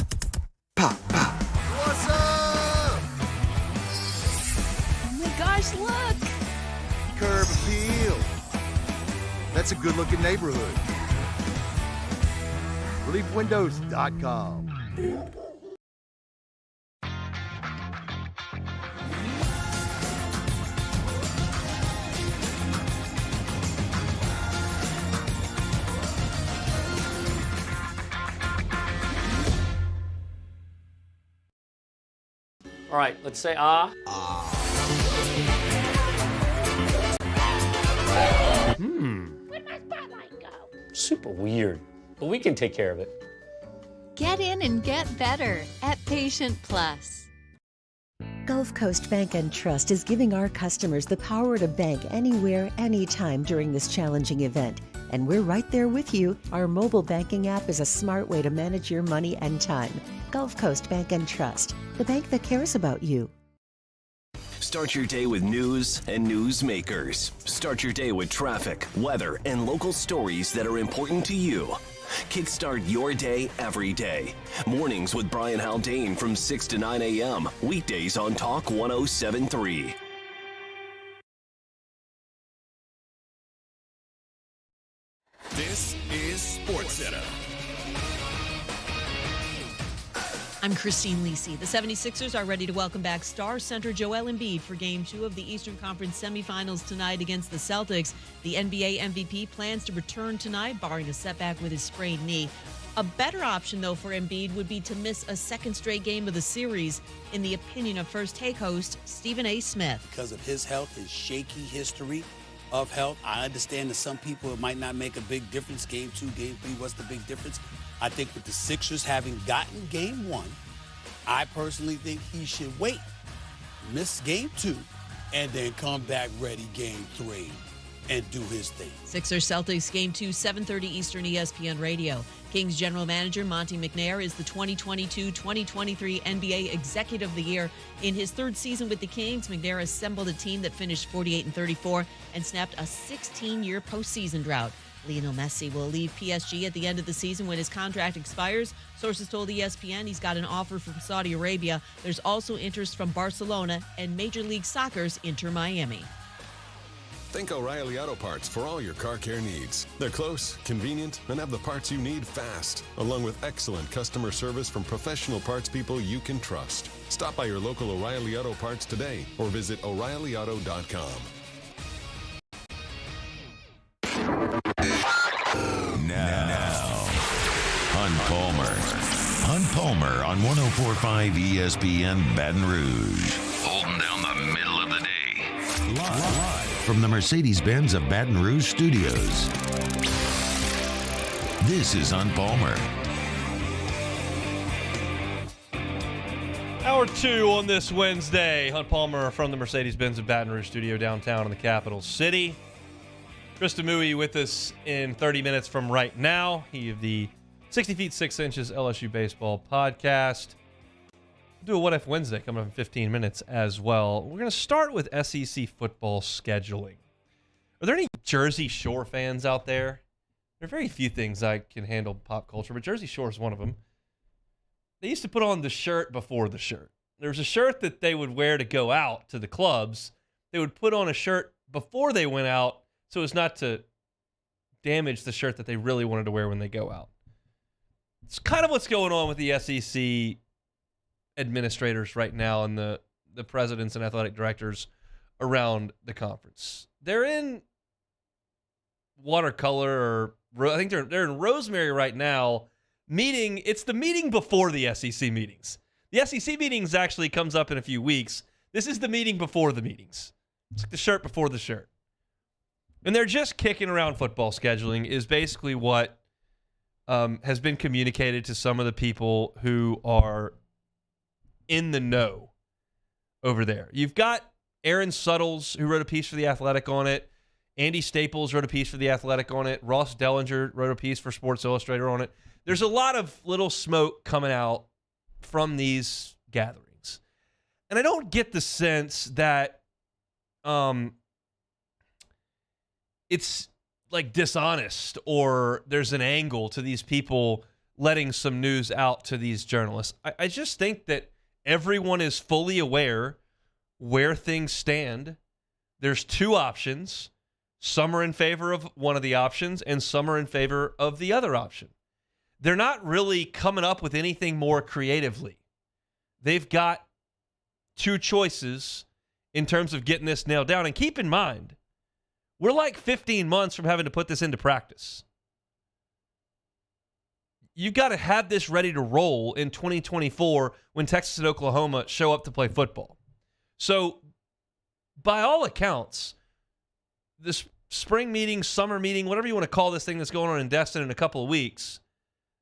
Pop, pop. What's up? Oh my gosh, look! Curb appeal. That's a good-looking neighborhood. ReliefWindows.com. All right, let's say ah. Where'd my spotlight go? Super weird, but we can take care of it. Get in and get better at Patient Plus. Gulf Coast Bank and Trust is giving our customers the power to bank anywhere, anytime during this challenging event. And we're right there with you. Our mobile banking app is a smart way to manage your money and time. Gulf Coast Bank and Trust, the bank that cares about you. Start your day with news and newsmakers. Start your day with traffic, weather, and local stories that are important to you. Kickstart your day every day. Mornings with Brian Haldane from 6 to 9 a.m. Weekdays on Talk 107.3. This is SportsCenter. I'm Christine Lisi. The 76ers are ready to welcome back star center Joel Embiid for Game 2 of the Eastern Conference semifinals tonight against the Celtics. The NBA MVP plans to return tonight, barring a setback with his sprained knee. A better option, though, for Embiid would be to miss a second straight game of the series, in the opinion of First Take host Stephen A. Smith. Because of his health, his shaky history of health, I understand that some people it might not make a big difference. Game 2, Game 3, what's the big difference? I think with the Sixers having gotten Game 1, I personally think he should wait, miss Game 2, and then come back ready Game 3 and do his thing. Sixers Celtics Game 2, 7:30 Eastern, ESPN Radio. Kings general manager Monty McNair is the 2022-2023 NBA Executive of the Year. In his third season with the Kings, McNair assembled a team that finished 48-34 and snapped a 16-year postseason drought. Lionel Messi will leave PSG at the end of the season when his contract expires. Sources told ESPN he's got an offer from Saudi Arabia. There's also interest from Barcelona and Major League Soccer's Inter Miami. Think O'Reilly Auto Parts for all your car care needs. They're close, convenient, and have the parts you need fast, along with excellent customer service from professional parts people you can trust. Stop by your local O'Reilly Auto Parts today or visit O'ReillyAuto.com. Now, Hunt Palmer. Hunt Palmer on 104.5 ESPN Baton Rouge. Holding down the middle of the day. Live from the Mercedes-Benz of Baton Rouge studios. This is Hunt Palmer. Hour 2 on this Wednesday. Hunt Palmer from the Mercedes-Benz of Baton Rouge studio downtown in the capital city. Chris Demui with us in 30 minutes from right now. He of the 60 feet 6 inches LSU baseball podcast. We'll do a What If Wednesday coming up in 15 minutes as well. We're going to start with SEC football scheduling. Are there any Jersey Shore fans out there? There are very few things I can handle pop culture, but Jersey Shore is one of them. They used to put on the shirt before the shirt. There was a shirt that they would wear to go out to the clubs. They would put on a shirt before they went out so as not to damage the shirt that they really wanted to wear when they go out. It's kind of what's going on with the SEC administrators right now and the presidents and athletic directors around the conference. They're in watercolor, or I think they're in Rosemary right now. It's the meeting before the SEC meetings. The SEC meetings actually comes up in a few weeks. This is the meeting before the meetings. It's like the shirt before the shirt. And they're just kicking around football scheduling is basically what has been communicated to some of the people who are in the know over there. You've got Aaron Suttles, who wrote a piece for The Athletic on it. Andy Staples wrote a piece for The Athletic on it. Ross Dellinger wrote a piece for Sports Illustrated on it. There's a lot of little smoke coming out from these gatherings. And I don't get the sense that it's like dishonest or there's an angle to these people letting some news out to these journalists. I just think that everyone is fully aware where things stand. There's two options. Some are in favor of one of the options and some are in favor of the other option. They're not really coming up with anything more creatively. They've got two choices in terms of getting this nailed down. And keep in mind, we're like 15 months from having to put this into practice. You've got to have this ready to roll in 2024 when Texas and Oklahoma show up to play football. So, by all accounts, this spring meeting, summer meeting, whatever you want to call this thing that's going on in Destin in a couple of weeks,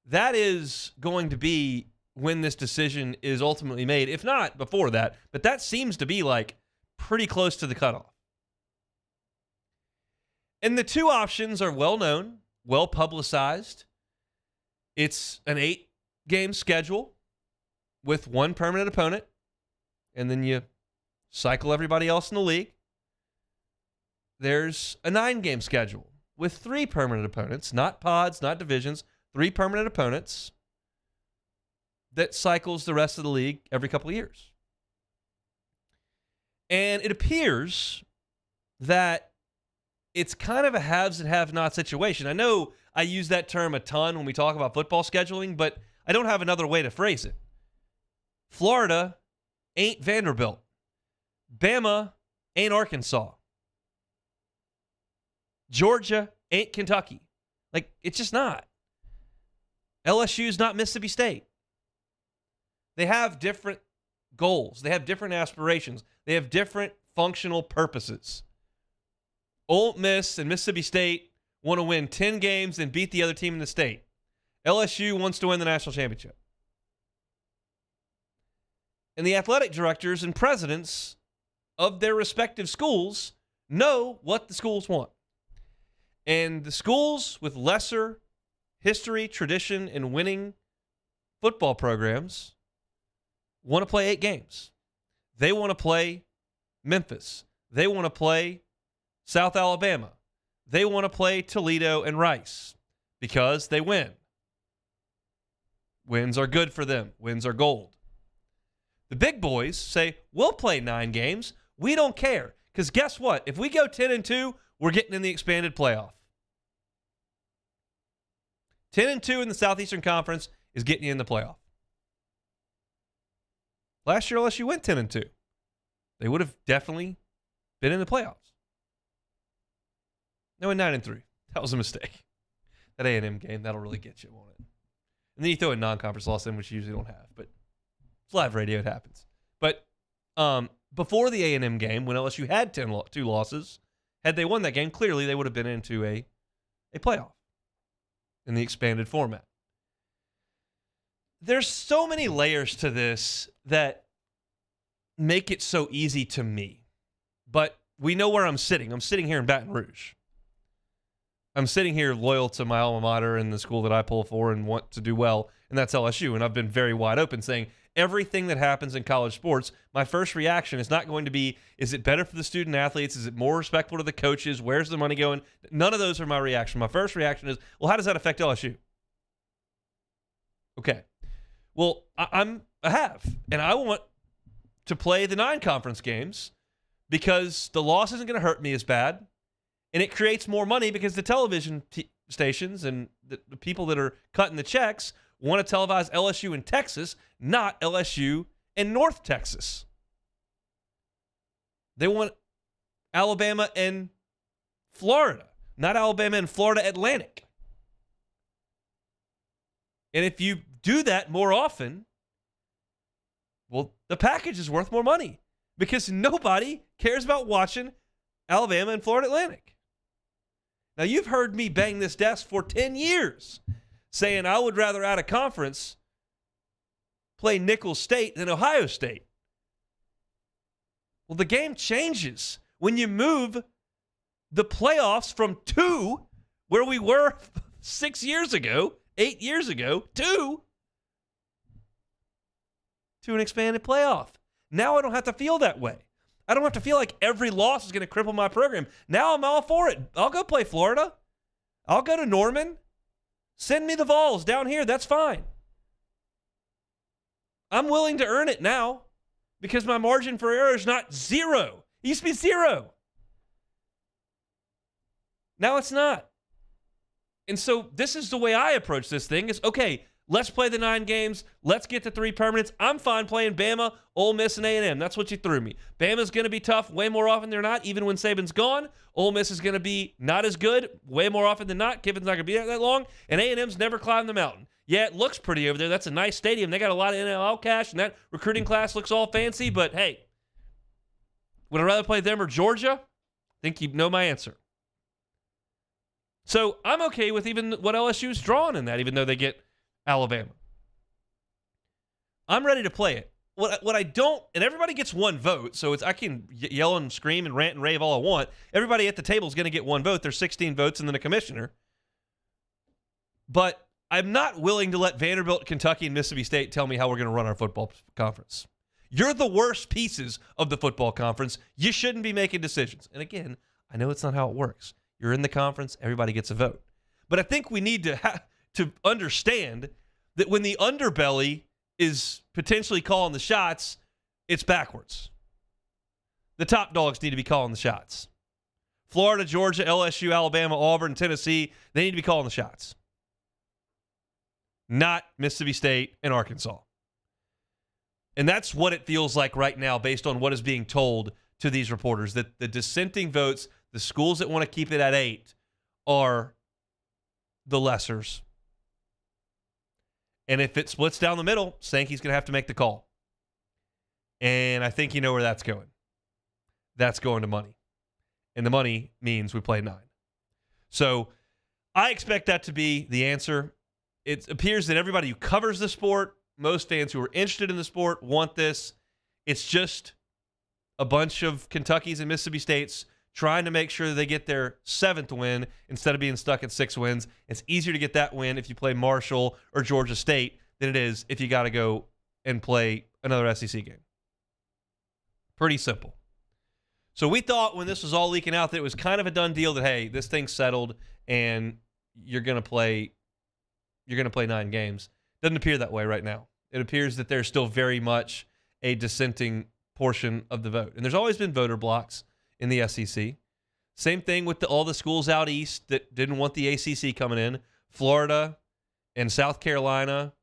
that is going to be when this decision is ultimately made, if not before that. But that seems to be like pretty close to the cutoff. And the two options are well known, well publicized. It's an 8-game schedule with one permanent opponent, and then you cycle everybody else in the league. There's a 9-game schedule with 3 permanent opponents, not pods, not divisions, 3 permanent opponents that cycles the rest of the league every couple of years. And it appears that it's kind of a haves and have-not situation. I know I use that term a ton when we talk about football scheduling, but I don't have another way to phrase it. Florida ain't Vanderbilt. Bama ain't Arkansas. Georgia ain't Kentucky. Like, it's just not. LSU's not Mississippi State. They have different goals. They have different aspirations. They have different functional purposes. Ole Miss and Mississippi State want to win 10 games and beat the other team in the state. LSU wants to win the national championship. And the athletic directors and presidents of their respective schools know what the schools want. And the schools with lesser history, tradition, and winning football programs want to play 8 games. They want to play Memphis. They want to play South Alabama. They want to play Toledo and Rice because they win. Wins are good for them. Wins are gold. The big boys say, we'll play 9 games. We don't care. Because guess what? If we go 10-2, we're getting in the expanded playoff. 10-2 in the Southeastern Conference is getting you in the playoff. Last year, LSU went 10-2. They would have definitely been in the playoffs. They went 9-3. That was a mistake. That A&M game, that'll really get you, won't it? And then you throw a non-conference loss in, which you usually don't have. But it's live radio, it happens. But before the A&M game, when LSU had 2 losses, had they won that game, clearly they would have been into a playoff in the expanded format. There's so many layers to this that make it so easy to me. But we know where I'm sitting. I'm sitting here in Baton Rouge. I'm sitting here loyal to my alma mater and the school that I pull for and want to do well, and that's LSU. And I've been very wide open saying everything that happens in college sports, my first reaction is not going to be, is it better for the student athletes? Is it more respectful to the coaches? Where's the money going? None of those are my reaction. My first reaction is, well, how does that affect LSU? Okay. Well, I have, and I want to play the 9 conference games because the loss isn't going to hurt me as bad, and it creates more money because the television stations and the people that are cutting the checks want to televise LSU in Texas, not LSU in North Texas. They want Alabama and Florida, not Alabama and Florida Atlantic. And if you do that more often, well, the package is worth more money because nobody cares about watching Alabama and Florida Atlantic. Now, you've heard me bang this desk for 10 years saying I would rather out of conference play Nicholls State than Ohio State. Well, the game changes when you move the playoffs from 2, where we were 6 years ago, 8 years ago, to an expanded playoff. Now I don't have to feel that way. I don't have to feel like every loss is going to cripple my program. Now I'm all for it. I'll go play Florida. I'll go to Norman. Send me the Vols down here. That's fine. I'm willing to earn it now because my margin for error is not 0. It used to be 0. Now it's not. And so this is the way I approach this thing is, okay, let's play the 9 games. Let's get the 3 permanents. I'm fine playing Bama, Ole Miss, and A&M. That's what you threw me. Bama's going to be tough way more often than not, even when Saban's gone. Ole Miss is going to be not as good way more often than not. Kiffin's not going to be there that long. And A&M's never climbed the mountain. Yeah, it looks pretty over there. That's a nice stadium. They got a lot of NLL cash, and that recruiting class looks all fancy. But, hey, would I rather play them or Georgia? I think you know my answer. So I'm okay with even what LSU's drawing in that, even though they get Alabama. I'm ready to play it. What I don't, and everybody gets 1 vote, so I can yell and scream and rant and rave all I want. Everybody at the table is going to get 1 vote. There's 16 votes and then a commissioner. But I'm not willing to let Vanderbilt, Kentucky, and Mississippi State tell me how we're going to run our football conference. You're the worst pieces of the football conference. You shouldn't be making decisions. And again, I know it's not how it works. You're in the conference. Everybody gets a vote. But I think we need to to understand that when the underbelly is potentially calling the shots, it's backwards. The top dogs need to be calling the shots. Florida, Georgia, LSU, Alabama, Auburn, Tennessee, they need to be calling the shots. Not Mississippi State and Arkansas. And that's what it feels like right now based on what is being told to these reporters, that the dissenting votes, the schools that want to keep it at 8, are the lessers. And if it splits down the middle, Sankey's going to have to make the call. And I think you know where that's going. That's going to money. And the money means we play 9. So I expect that to be the answer. It appears that everybody who covers the sport, most fans who are interested in the sport, want this. It's just a bunch of Kentuckys and Mississippi States trying to make sure that they get their 7th win instead of being stuck at 6 wins. It's easier to get that win if you play Marshall or Georgia State than it is if you got to go and play another SEC game. Pretty simple. So we thought when this was all leaking out that it was kind of a done deal that, hey, this thing's settled and you're going to play 9 games. Doesn't appear that way right now. It appears that there's still very much a dissenting portion of the vote. And there's always been voter blocks in the SEC. Same thing with all the schools out east that didn't want the ACC coming in. Florida and South Carolina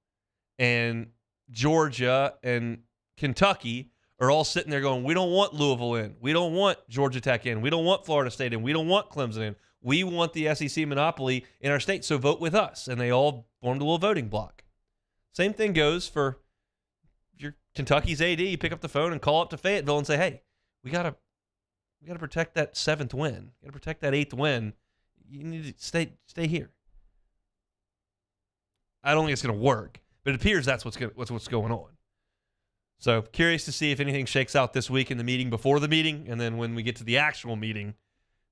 and Georgia and Kentucky are all sitting there going, we don't want Louisville in. We don't want Georgia Tech in. We don't want Florida State in. We don't want Clemson in. We want the SEC monopoly in our state, so vote with us. And they all formed a little voting block. Same thing goes for your Kentucky's AD. You pick up the phone and call up to Fayetteville and say, hey, we gotta protect that 7th win. We gotta protect that 8th win. You need to stay here. I don't think it's gonna work, but it appears that's what's going on. So curious to see if anything shakes out this week in the meeting before the meeting, and then when we get to the actual meeting,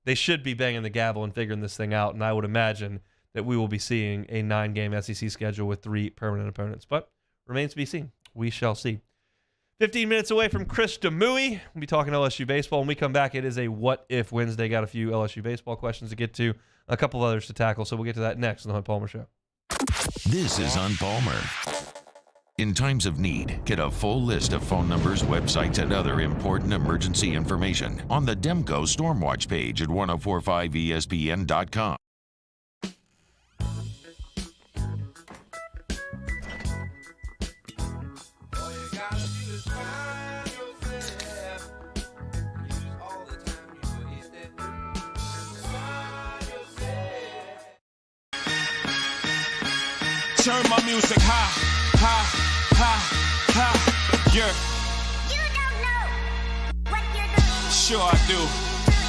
they should be banging the gavel and figuring this thing out, and I would imagine that we will be seeing a 9-game SEC schedule with 3 permanent opponents. But remains to be seen. We shall see. 15 minutes away from Chris Demui. We'll be talking LSU baseball. When we come back, it is a What If Wednesday. Got a few LSU baseball questions to get to, a couple of others to tackle, so we'll get to that next on the Hunt Palmer Show. This is Hunt Palmer. In times of need, get a full list of phone numbers, websites, and other important emergency information on the Demco Stormwatch page at 1045ESPN.com. Turn my music high, high, high, high, yeah. You don't know what you're doing. Sure I do.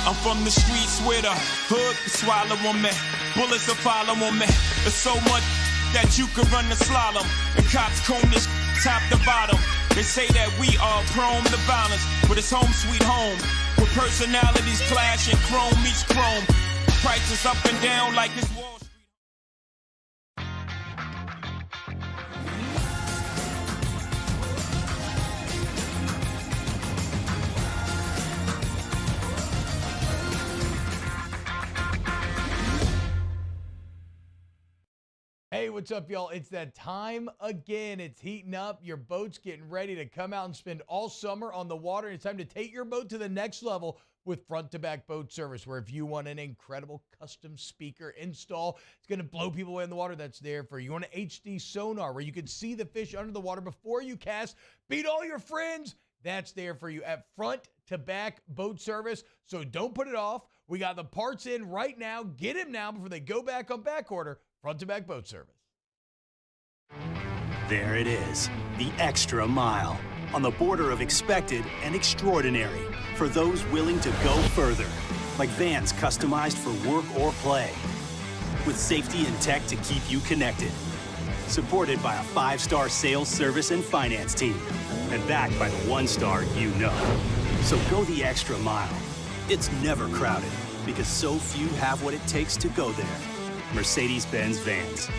I'm from the streets where the hood can swallow on me. Bullets will follow on me. There's so much that you could run the slalom. And cops comb this top to bottom. They say that we are prone to violence, but it's home sweet home. With personalities clashing, chrome meets chrome. Prices up and down like it's Wall Street. Hey, what's up, y'all? It's that time again. It's heating up. Your boat's getting ready to come out and spend all summer on the water. It's time to take your boat to the next level with front-to-back boat service, where if you want an incredible custom speaker install, it's going to blow people away in the water, that's there for you. You want an HD sonar where you can see the fish under the water before you cast, beat all your friends, that's there for you at front-to-back boat service. So don't put it off. We got the parts in right now. Get them now before they go back on back order. Front-to-back boat service. There it is, the extra mile, on the border of expected and extraordinary, for those willing to go further, like vans customized for work or play, with safety and tech to keep you connected, supported by a 5-star sales, service, and finance team, and backed by the 1-star you know. So go the extra mile. It's never crowded, because so few have what it takes to go there. Mercedes-Benz Vans.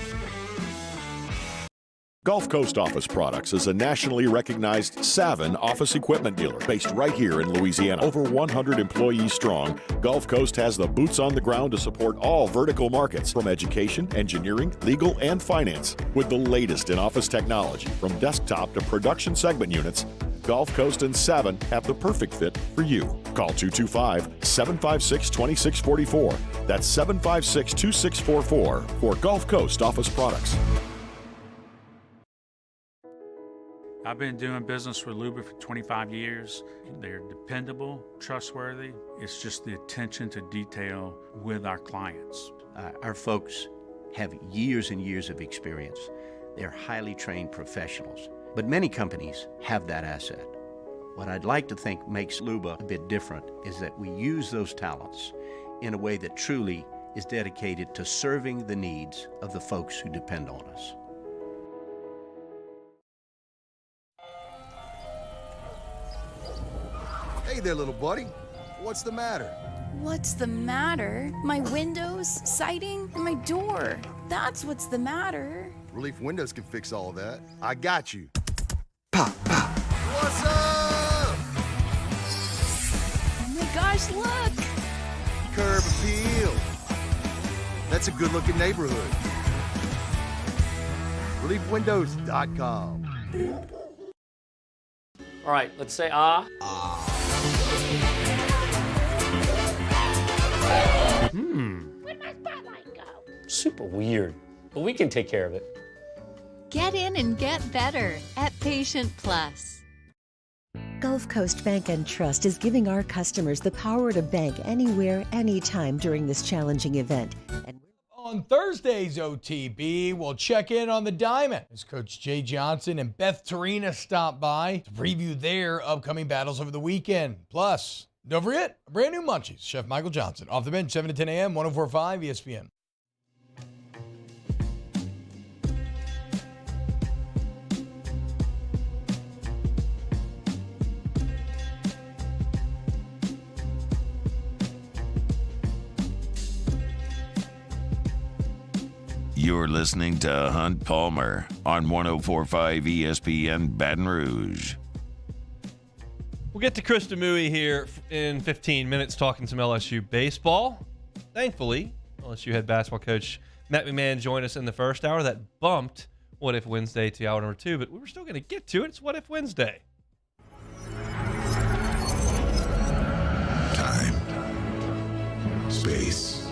Gulf Coast Office Products is a nationally recognized Savin office equipment dealer based right here in Louisiana. Over 100 employees strong, Gulf Coast has the boots on the ground to support all vertical markets from education, engineering, legal, and finance. With the latest in office technology from desktop to production segment units, Gulf Coast and Savin have the perfect fit for you. Call 225-756-2644. That's 756-2644 for Gulf Coast Office Products. I've been doing business with Luba for 25 years. They're dependable, trustworthy. It's just the attention to detail with our clients. Our folks have years and years of experience. They're highly trained professionals. But many companies have that asset. What I'd like to think makes Luba a bit different is that we use those talents in a way that truly is dedicated to serving the needs of the folks who depend on us. Hey there, little buddy. What's the matter? What's the matter? My windows, siding, and my door. That's what's the matter. Relief Windows can fix all of that. I got you. Pop, pop. What's up? Oh my gosh, look! Curb appeal. That's a good-looking neighborhood. ReliefWindows.com. All right, let's say ah. Where'd my spotlight go? Super weird, but we can take care of it. Get in and get better at Patient Plus. Gulf Coast Bank and Trust is giving our customers the power to bank anywhere, anytime during this challenging event. And on Thursday's OTB, we'll check in on the Diamond as Coach Jay Johnson and Beth Tarina stop by to preview their upcoming battles over the weekend. Plus, don't forget, a brand new Munchies. Chef Michael Johnson, off the bench, 7 to 10 a.m., 104.5 ESPN. You're listening to Hunt Palmer on 104.5 ESPN Baton Rouge. We'll get to Chris Demui here in 15 minutes talking some LSU baseball. Thankfully, LSU head basketball coach Matt McMahon joined us in the first hour. That bumped What If Wednesday to hour number 2, but we were still going to get to it. It's What If Wednesday. Time, space,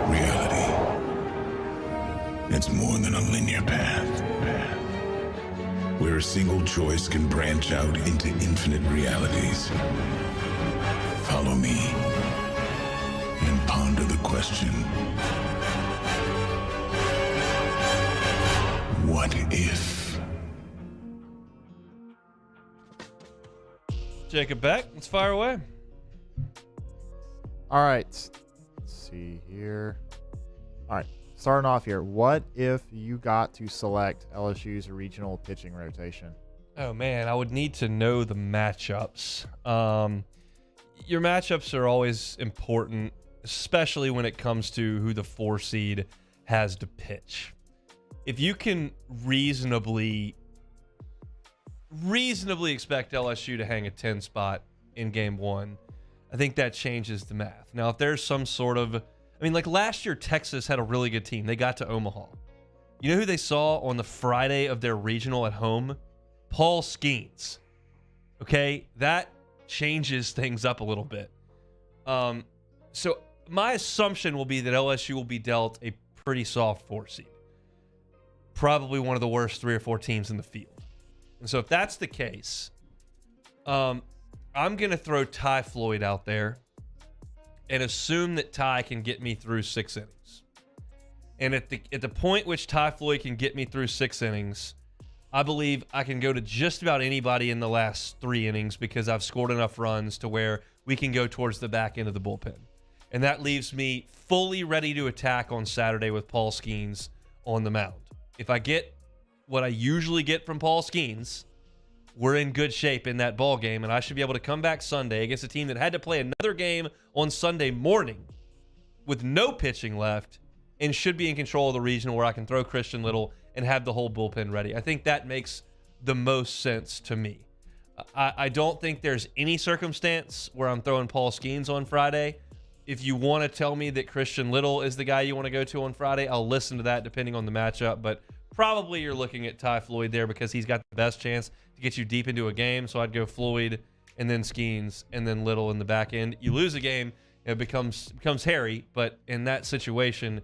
reality. It's more than a linear path. Where a single choice can branch out into infinite realities. Follow me and ponder the question, what if? Jacob Beck, let's fire away. All right. Let's see here. All right. Starting off here, what if you got to select LSU's regional pitching rotation? Oh, man, I would need to know the matchups. Your matchups are always important, especially when it comes to who the 4 seed has to pitch. If you can reasonably expect LSU to hang a 10 spot in game 1, I think that changes the math. Now, if there's some sort of, like last year, Texas had a really good team. They got to Omaha. You know who they saw on the Friday of their regional at home? Paul Skeens. Okay, that changes things up a little bit. So my assumption will be that LSU will be dealt a pretty soft 4 seed. Probably one of the worst 3 or 4 teams in the field. And so if that's the case, I'm going to throw Ty Floyd out there and assume that Ty can get me through 6 innings. And at the point which Ty Floyd can get me through 6 innings, I believe I can go to just about anybody in the last 3 innings because I've scored enough runs to where we can go towards the back end of the bullpen. And that leaves me fully ready to attack on Saturday with Paul Skeens on the mound. If I get what I usually get from Paul Skeens, we're in good shape in that ball game, and I should be able to come back Sunday against a team that had to play another game on Sunday morning with no pitching left and should be in control of the regional where I can throw Christian Little and have the whole bullpen ready. I think that makes the most sense to me. I don't think there's any circumstance where I'm throwing Paul Skeens on Friday. If you want to tell me that Christian Little is the guy you want to go to on Friday, I'll listen to that depending on the matchup. But probably you're looking at Ty Floyd there because he's got the best chance to get you deep into a game. So I'd go Floyd and then Skeens and then Little in the back end. You lose a game, it becomes hairy. But in that situation,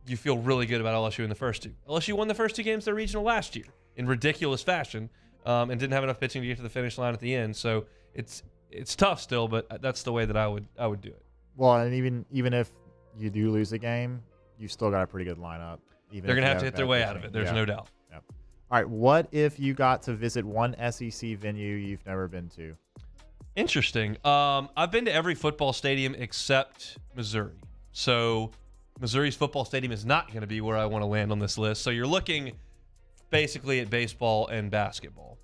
you feel really good about LSU in the first two. LSU won the first two games of their regional last year in ridiculous fashion. And didn't have enough pitching to get to the finish line at the end. So it's tough still, but that's the way that I would do it. Well, and even if you do lose a game, you still got a pretty good lineup. They're going to have to hit their way out of it. There's no doubt. Yep. All right, what if you got to visit one SEC venue you've never been to? Interesting. I've been to every football stadium except Missouri. So Missouri's football stadium is not going to be where I want to land on this list. So you're looking basically at baseball and basketball.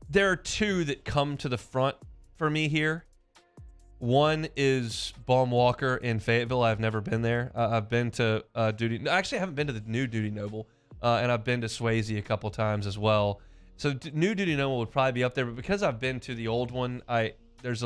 There are two that come to the front for me here. One is Baum Walker in Fayetteville. I've never been there. I've been to Duty. Actually, I haven't been to the new Duty Noble, and I've been to Swayze a couple times as well. So new Duty Noble would probably be up there, but because I've been to the old one, there's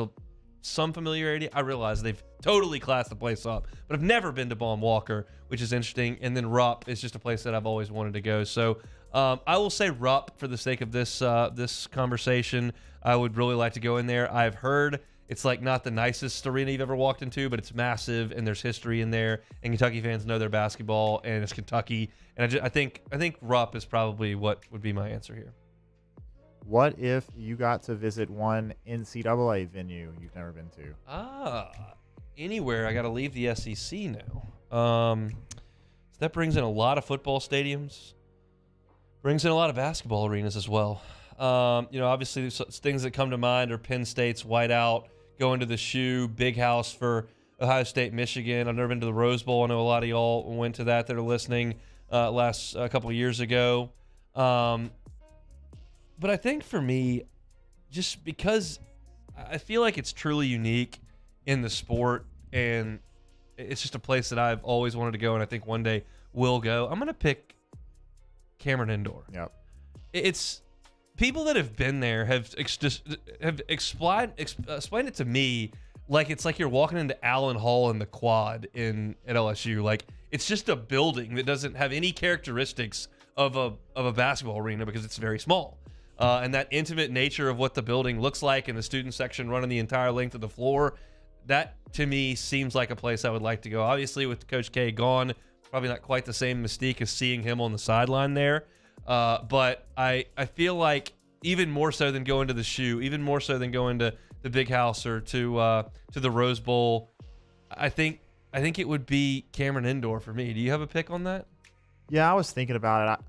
some familiarity. I realize they've totally classed the place up, but I've never been to Baum Walker, which is interesting. And then Rupp is just a place that I've always wanted to go. So I will say Rupp for the sake of this conversation. I would really like to go in there. I've heard it's like not the nicest arena you've ever walked into, but it's massive and there's history in there. And Kentucky fans know their basketball, and it's Kentucky. And I think Rupp is probably what would be my answer here. What if you got to visit one NCAA venue you've never been to? Anywhere. I got to leave the SEC now. So that brings in a lot of football stadiums. Brings in a lot of basketball arenas as well. Obviously, things that come to mind are Penn State's whiteout, going to the Shoe, Big House for Ohio State, Michigan. I've never been to the Rose Bowl. I know a lot of y'all went to that are listening last couple of years ago. But I think for me, just because I feel like it's truly unique in the sport, and it's just a place that I've always wanted to go, and I think one day will go, I'm going to pick Cameron Indoor. Yep. It's people that have been there have explained it to me like it's like you're walking into Allen Hall in the Quad at LSU. Like it's just a building that doesn't have any characteristics of a basketball arena because it's very small. And that intimate nature of what the building looks like, and the student section running the entire length of the floor, that to me seems like a place I would like to go. Obviously, with Coach K gone, probably not quite the same mystique as seeing him on the sideline there. But I feel like even more so than going to the Shoe, even more so than going to the Big House or to the Rose Bowl, I think it would be Cameron Indoor for me. Do you have a pick on that? Yeah, I was thinking about it.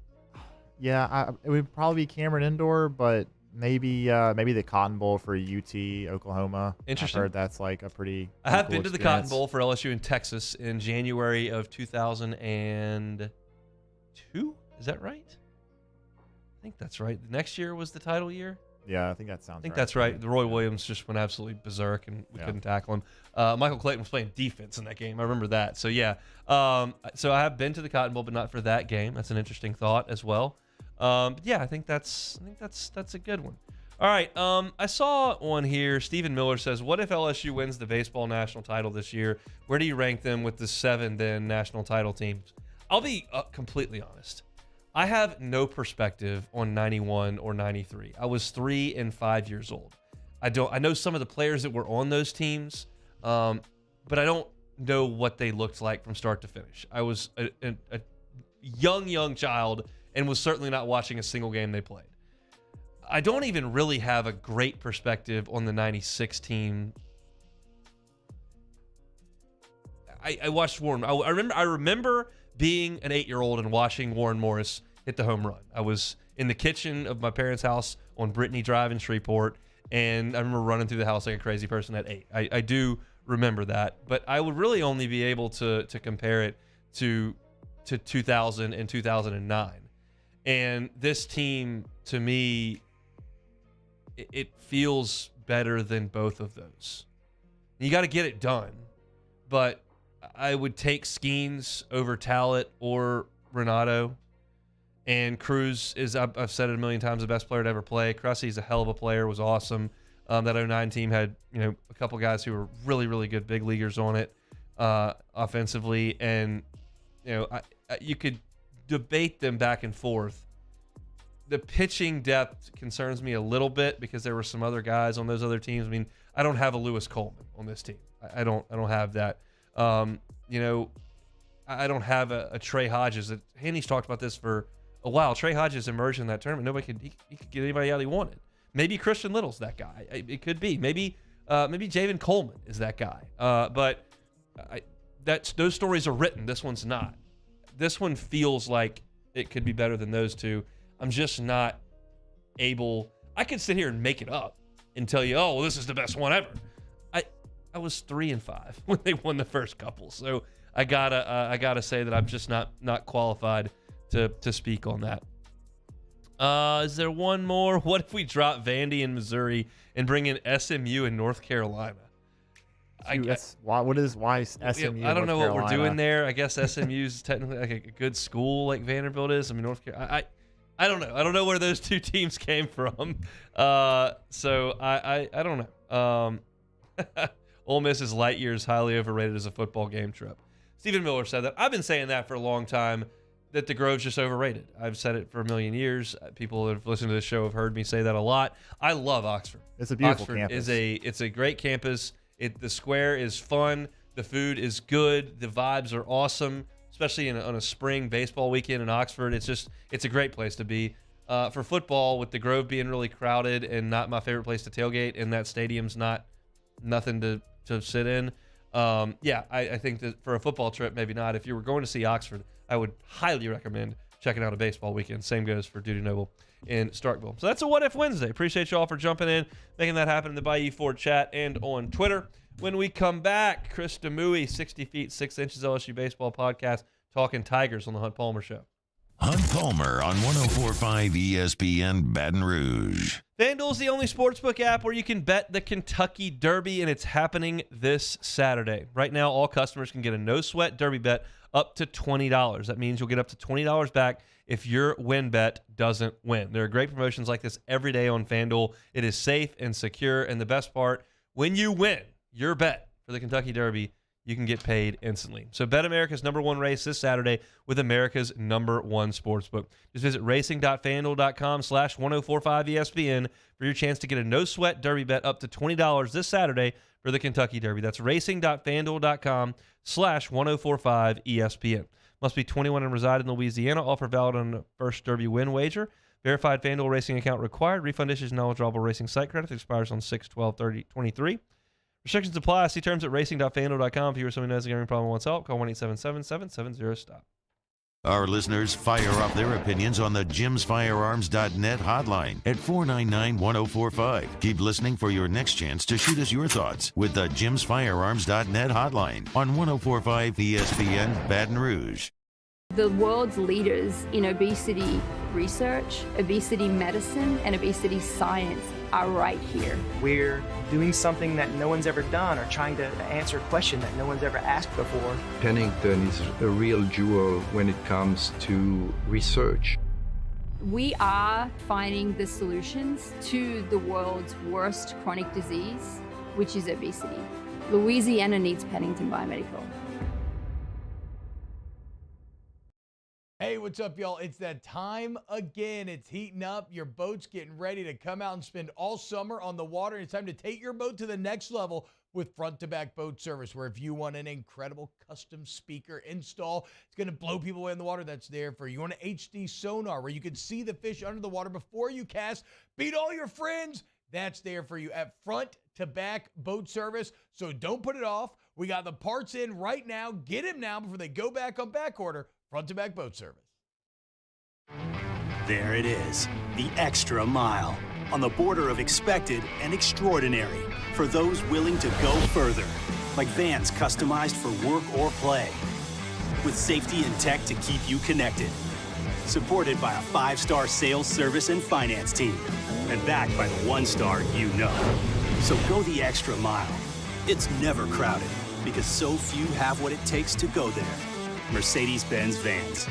It would probably be Cameron Indoor, but maybe the Cotton Bowl for UT Oklahoma. Interesting. I've heard that's like a pretty. I have cool been to the experience. Cotton Bowl for LSU in Texas in January of 2002. Is that right? I think that's right. The next year was the title year. Yeah, I think that sounds. I think that's right. The Roy Williams just went absolutely berserk, and we couldn't tackle him. Michael Clayton was playing defense in that game. I remember that. So yeah. So I have been to the Cotton Bowl, but not for that game. That's an interesting thought as well. Yeah, I think that's a good one. All right. I saw one here. Stephen Miller says, "What if LSU wins the baseball national title this year? Where do you rank them with the 7 then national title teams?" I'll be completely honest. I have no perspective on 91 or 93. I was 3 and 5 years old. I know some of the players that were on those teams, but I don't know what they looked like from start to finish. I was a young child and was certainly not watching a single game they played. I don't even really have a great perspective on the 96 team. I watched Warren. I remember being an 8-year-old and watching Warren Morris hit the home run. I was in the kitchen of my parents' house on Brittany Drive in Shreveport, and I remember running through the house like a crazy person at 8. I do remember that, but I would really only be able to compare it to 2000 and 2009. And this team, to me, it feels better than both of those. You got to get it done, but I would take Skeens over Talent or Renato. And Cruz is, I've said it a million times, the best player to ever play. Crussey's a hell of a player, was awesome. That 09 team had, a couple guys who were really, really good big leaguers on it offensively. And, you could debate them back and forth. The pitching depth concerns me a little bit because there were some other guys on those other teams. I mean, I don't have a Lewis Coleman on this team. I don't have that. I don't have a Trey Hodges. Haney's talked about this for a while. Trey Hodges emerged in that tournament. He could get anybody out he wanted. Maybe Christian Little's that guy. It could be. Maybe Javen Coleman is that guy. But those stories are written. This one's not. This one feels like it could be better than those two. I'm just not able. I could sit here and make it up and tell you, oh, well, this is the best one ever. I was 3-5 when they won the first couple, so I gotta say that I'm just not qualified to speak on that. Is there one more? What if we drop Vandy in Missouri and bring in SMU in North Carolina? Why SMU? I don't know what we're Carolina? Doing there. I guess SMU's technically like a good school, like Vanderbilt is. I mean, North Carolina. I don't know. I don't know where those two teams came from. So I don't know. Ole Miss is light years highly overrated as a football game trip. Stephen Miller said that. I've been saying that for a long time, that the Grove's just overrated. I've said it for a million years. People that have listened to this show have heard me say that a lot. I love Oxford. It's a beautiful Oxford campus. It's a great campus. The square is fun. The food is good. The vibes are awesome, especially on a spring baseball weekend in Oxford. It's a great place to be. For football, with the Grove being really crowded and not my favorite place to tailgate, and that stadium's nothing to sit in. I think that for a football trip, maybe not. If you were going to see Oxford, I would highly recommend checking out a baseball weekend. Same goes for Duty Noble in Starkville. So that's a What If Wednesday. Appreciate you all for jumping in, making that happen in the Bayou Ford chat and on Twitter. When we come back, Chris Demui, 60 feet, 6 inches LSU baseball podcast, talking Tigers on the Hunt Palmer Show. Hunt Palmer on 104.5 ESPN Baton Rouge. FanDuel's the only sportsbook app where you can bet the Kentucky Derby, and it's happening this Saturday. Right now, all customers can get a no-sweat Derby bet up to $20. That means you'll get up to $20 back if your win bet doesn't win. There are great promotions like this every day on FanDuel. It is safe and secure, and the best part, when you win your bet for the Kentucky Derby, you can get paid instantly. So bet America's #1 race this Saturday with America's #1 sportsbook. Just visit racing.fanduel.com/1045ESPN for your chance to get a no-sweat Derby bet up to $20 this Saturday for the Kentucky Derby. That's racing.fanduel.com/1045ESPN. Must be 21 and reside in Louisiana. Offer valid on the first Derby win wager. Verified FanDuel racing account required. Refund issues non-withdrawable racing site credit. Expires on 6/12/23. Restrictions apply. See terms at racing.fanduel.com. If you or someone who has a gambling problem wants help, call 1-877-770-STOP. Our listeners fire off their opinions on the jimsfirearms.net hotline at 499-1045. Keep listening for your next chance to shoot us your thoughts with the jimsfirearms.net hotline on 104.5 ESPN Baton Rouge. The world's leaders in obesity research, obesity medicine, and obesity science are right here. We're doing something that no one's ever done, or trying to answer a question that no one's ever asked before. Pennington is a real jewel when it comes to research. We are finding the solutions to the world's worst chronic disease, which is obesity. Louisiana needs Pennington Biomedical. Hey, what's up, y'all? It's that time again. It's heating up. Your boat's getting ready to come out and spend all summer on the water. It's time to take your boat to the next level with front-to-back boat service, where if you want an incredible custom speaker install, it's going to blow people away in the water, that's there for you. You want an HD sonar where you can see the fish under the water before you cast, beat all your friends, that's there for you at front-to-back boat service. So don't put it off. We got the parts in right now. Get them now before they go back on back order. Front-to-back boat service. There it is, the extra mile, on the border of expected and extraordinary, for those willing to go further, like vans customized for work or play, with safety and tech to keep you connected, supported by a 5-star sales, service, and finance team, and backed by the 1-star you know. So go the extra mile. It's never crowded, because so few have what it takes to go there. Mercedes-Benz Vans.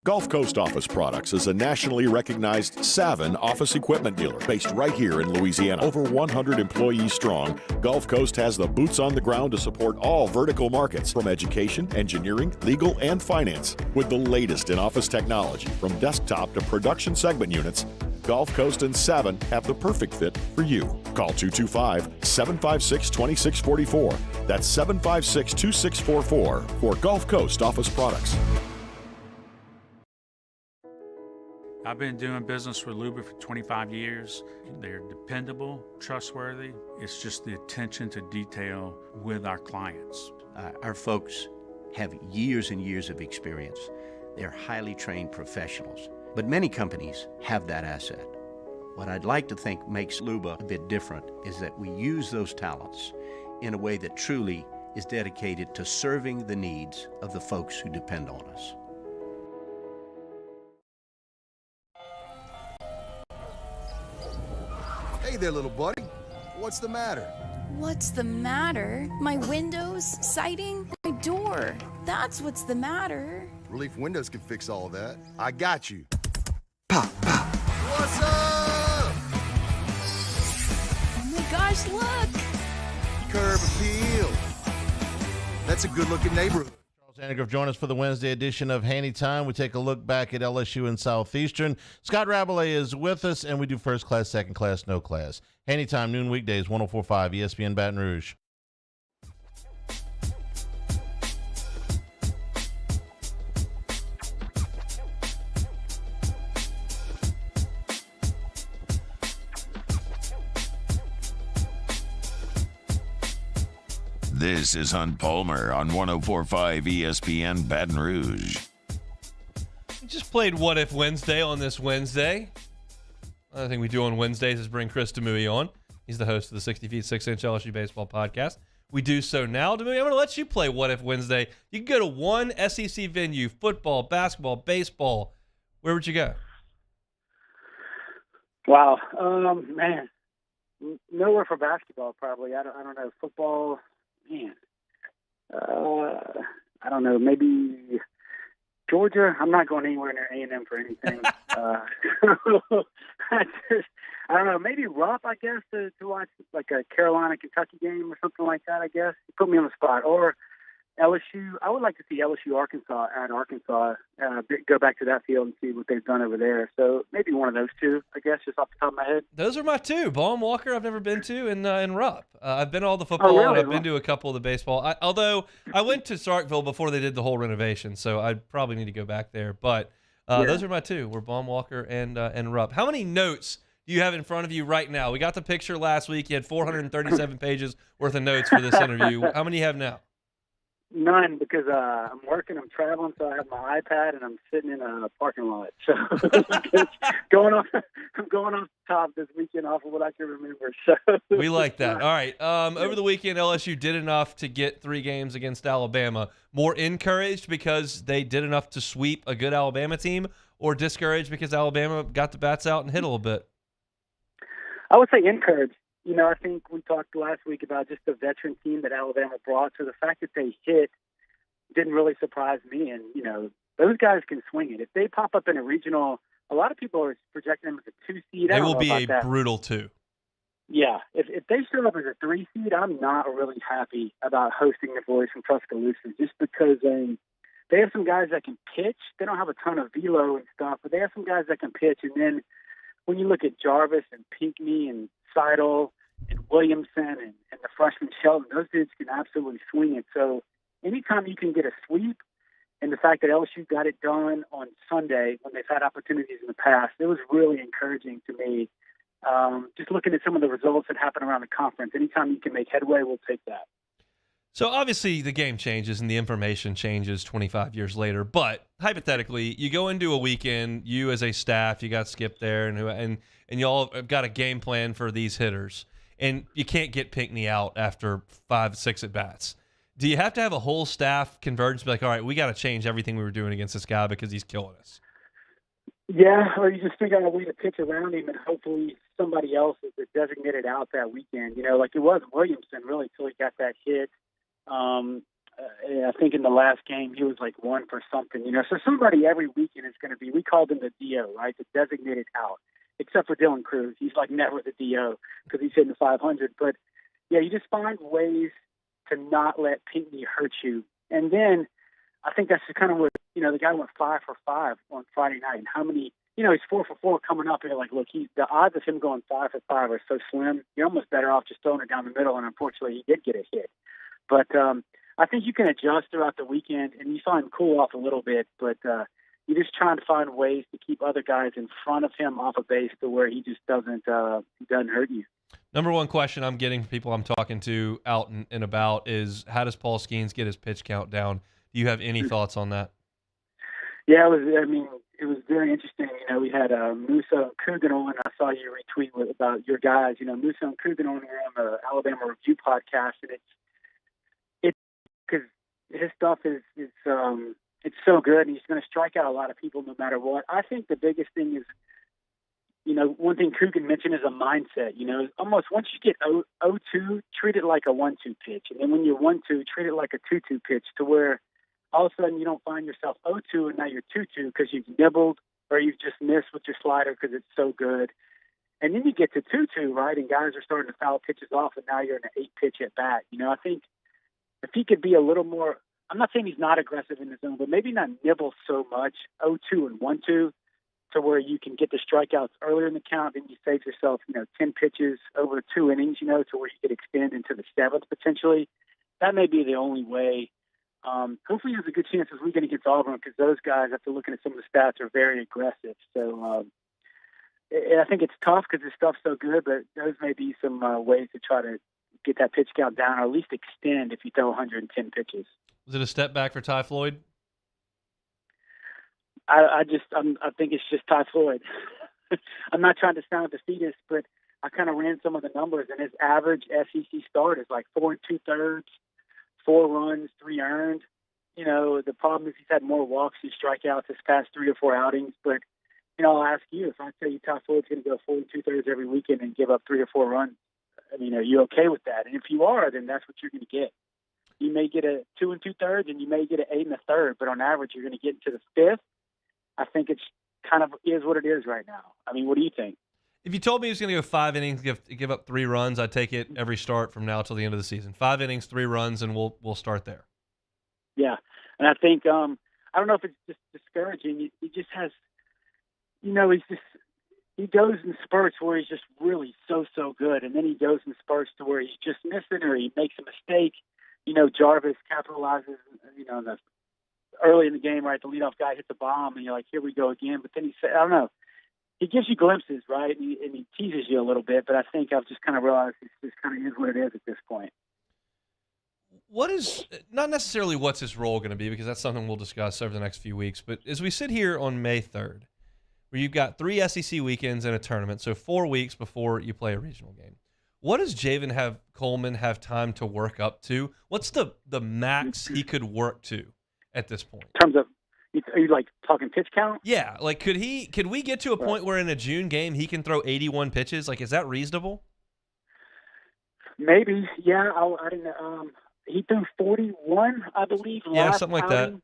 Gulf Coast Office Products is a nationally recognized Savin office equipment dealer based right here in Louisiana. Over 100 employees strong, Gulf Coast has the boots on the ground to support all vertical markets from education, engineering, legal, and finance. With the latest in office technology from desktop to production segment units, Gulf Coast and Savin have the perfect fit for you. Call 225-756-2644. That's 756-2644 for Gulf Coast Office Products. I've been doing business with Luba for 25 years. They're dependable, trustworthy. It's just the attention to detail with our clients. Our folks have years and years of experience. They're highly trained professionals. But many companies have that asset. What I'd like to think makes Luba a bit different is that we use those talents in a way that truly is dedicated to serving the needs of the folks who depend on us. Hey there, little buddy. What's the matter? What's the matter? My windows, siding, my door. That's what's the matter. Relief Windows can fix all of that. I got you. Pop, pop. What's up? Oh my gosh, look! Curb appeal. That's a good-looking neighborhood. Anagriff, join us for the Wednesday edition of Handy Time. We take a look back at LSU and Southeastern. Scott Rabelais is with us, and we do first class, second class, no class. Handy Time, noon weekdays, 104.5 ESPN Baton Rouge. This is Hunt Palmer on 104.5 ESPN Baton Rouge. We just played What If Wednesday on this Wednesday. Another thing we do on Wednesdays is bring Chris Demui on. He's the host of the 60 Feet 6 Inch LSU Baseball Podcast. We do so now. Demui, I'm going to let you play What If Wednesday. You can go to one SEC venue, football, basketball, baseball. Where would you go? Wow. Man. Nowhere for basketball, probably. I don't know. Football... Man, I don't know. Maybe Georgia. I'm not going anywhere near A&M for anything. I don't know. Maybe Rupp, I guess, to watch like a Carolina-Kentucky game or something like that. I guess you put me on the spot. Or LSU. I would like to see LSU Arkansas at Arkansas. Go back to that field and see what they've done over there. So maybe one of those two, I guess, just off the top of my head. Those are my two. Baum Walker, I've never been to, and Rupp. I've been to all the football, really? And I've been to a couple of the baseball. Although I went to Starkville before they did the whole renovation, so I probably need to go back there. But those are my two. Were Baum Walker and Rupp. How many notes do you have in front of you right now? We got the picture last week. You had 437 pages worth of notes for this interview. How many do you have now? None, because I'm working, I'm traveling, so I have my iPad and I'm sitting in a parking lot. So I'm going off the top this weekend off of what I can remember. So we like that. All right. Over the weekend, LSU did enough to get 3 games against Alabama. More encouraged because they did enough to sweep a good Alabama team, or discouraged because Alabama got the bats out and hit a little bit? I would say encouraged. You know, I think we talked last week about just the veteran team that Alabama brought. So the fact that they hit didn't really surprise me. And, you know, those guys can swing it. If they pop up in a regional, a lot of people are projecting them as a 2 seed. They will be a brutal 2. Yeah. If they show up as a 3 seed, I'm not really happy about hosting the boys from Tuscaloosa, just because they have some guys that can pitch. They don't have a ton of velo and stuff, but they have some guys that can pitch. And then when you look at Jarvis and Pinckney and Seidel and Williamson and the freshman Shelton, those dudes can absolutely swing it. So anytime you can get a sweep, and the fact that LSU got it done on Sunday when they've had opportunities in the past, it was really encouraging to me. Just looking at some of the results that happen around the conference, anytime you can make headway, we'll take that. So obviously the game changes and the information changes 25 years later. But hypothetically, you go into a weekend, you as a staff, you got Skip there, and y'all have got a game plan for these hitters, and you can't get Pinckney out after 5-6 at bats. Do you have to have a whole staff converge to be like, all right, we got to change everything we were doing against this guy because he's killing us? Yeah, or you just figure out a way to pitch around him, and hopefully somebody else is the designated out that weekend. You know, like it was Williamson really until he got that hit. I think in the last game he was like 1 for something, So somebody every weekend is going to be. We called him the DO, right? The designated out, except for Dylan Cruz. He's like never the DO because he's hitting the 500. But yeah, you just find ways to not let Pinckney hurt you. And then I think that's kind of what the guy went 5 for 5 on Friday night. And how many? He's 4 for 4 coming up, and you're like, look, the odds of him going 5 for 5 are so slim. You're almost better off just throwing it down the middle. And unfortunately, he did get a hit. But I think you can adjust throughout the weekend, and you saw him cool off a little bit. But you're just trying to find ways to keep other guys in front of him off a base to where he just doesn't hurt you. Number one question I'm getting from people I'm talking to out and about is, how does Paul Skeens get his pitch count down? Do you have any thoughts on that? Yeah, it was very interesting. We had Musa and Coogan on. I saw you retweet about your guys. Musa and Coogan on here on the Alabama Review podcast, and it's because his stuff is it's so good, and he's going to strike out a lot of people no matter what. I think the biggest thing is, one thing Coogan mentioned is a mindset. Almost once you get 0-2, treat it like a 1-2 pitch, and then when you're 1-2, treat it like a 2-2 pitch, to where all of a sudden you don't find yourself 0-2 and now you're 2-2 because you've nibbled or you've just missed with your slider because it's so good. And then you get to 2-2, right, and guys are starting to foul pitches off, and now you're in an 8-pitch at bat. I think if he could be a little more, I'm not saying he's not aggressive in the zone, but maybe not nibble so much, 0-2 and 1-2, to where you can get the strikeouts earlier in the count, and you save yourself, 10 pitches over 2 innings, to where you could extend into the 7th potentially. That may be the only way. Hopefully he has a good chance this weekend against Auburn, because those guys, after looking at some of the stats, are very aggressive. So I think it's tough because his stuff's so good, but those may be some ways to try to get that pitch count down, or at least extend if you throw 110 pitches. Was it a step back for Ty Floyd? I think it's just Ty Floyd. I'm not trying to sound defeatist, but I kind of ran some of the numbers, and his average SEC start is like 4 2/3, 4 runs, 3 earned. The problem is he's had more walks and strikeouts his past 3 or 4 outings. But, I'll ask you, if I tell you Ty Floyd's going to go 4 2/3 every weekend and give up 3 or 4 runs, are you okay with that? And if you are, then that's what you're going to get. You may get a 2 2/3, and you may get an 8 1/3, but on average, you're going to get into the 5th. I think it's kind of is what it is right now. What do you think? If you told me he was going to go 5 innings, give up 3 runs, I'd take it every start from now till the end of the season. 5 innings, 3 runs, and we'll start there. Yeah, and I think I don't know if it's just discouraging. He just has, he goes in spurts where he's just really so good, and then he goes in spurts to where he's just missing or he makes a mistake. Jarvis capitalizes, early in the game, right? The leadoff guy hits a bomb, and you're like, here we go again. But then he said, I don't know. He gives you glimpses, right? And he teases you a little bit. But I think I've just kind of realized it's just kind of is what it is at this point. What is, not necessarily what's his role going to be, because that's something we'll discuss over the next few weeks. But as we sit here on May 3rd, where you've got 3 SEC weekends and a tournament, so 4 weeks before you play a regional game, what does Javen Coleman have time to work up to? What's the max he could work to at this point? In terms of, are you like talking pitch count? Yeah, like could we get to a point where in a June game he can throw 81 pitches? Like, is that reasonable? Maybe, yeah. I didn't. He threw 41, I believe. Yeah, something like that.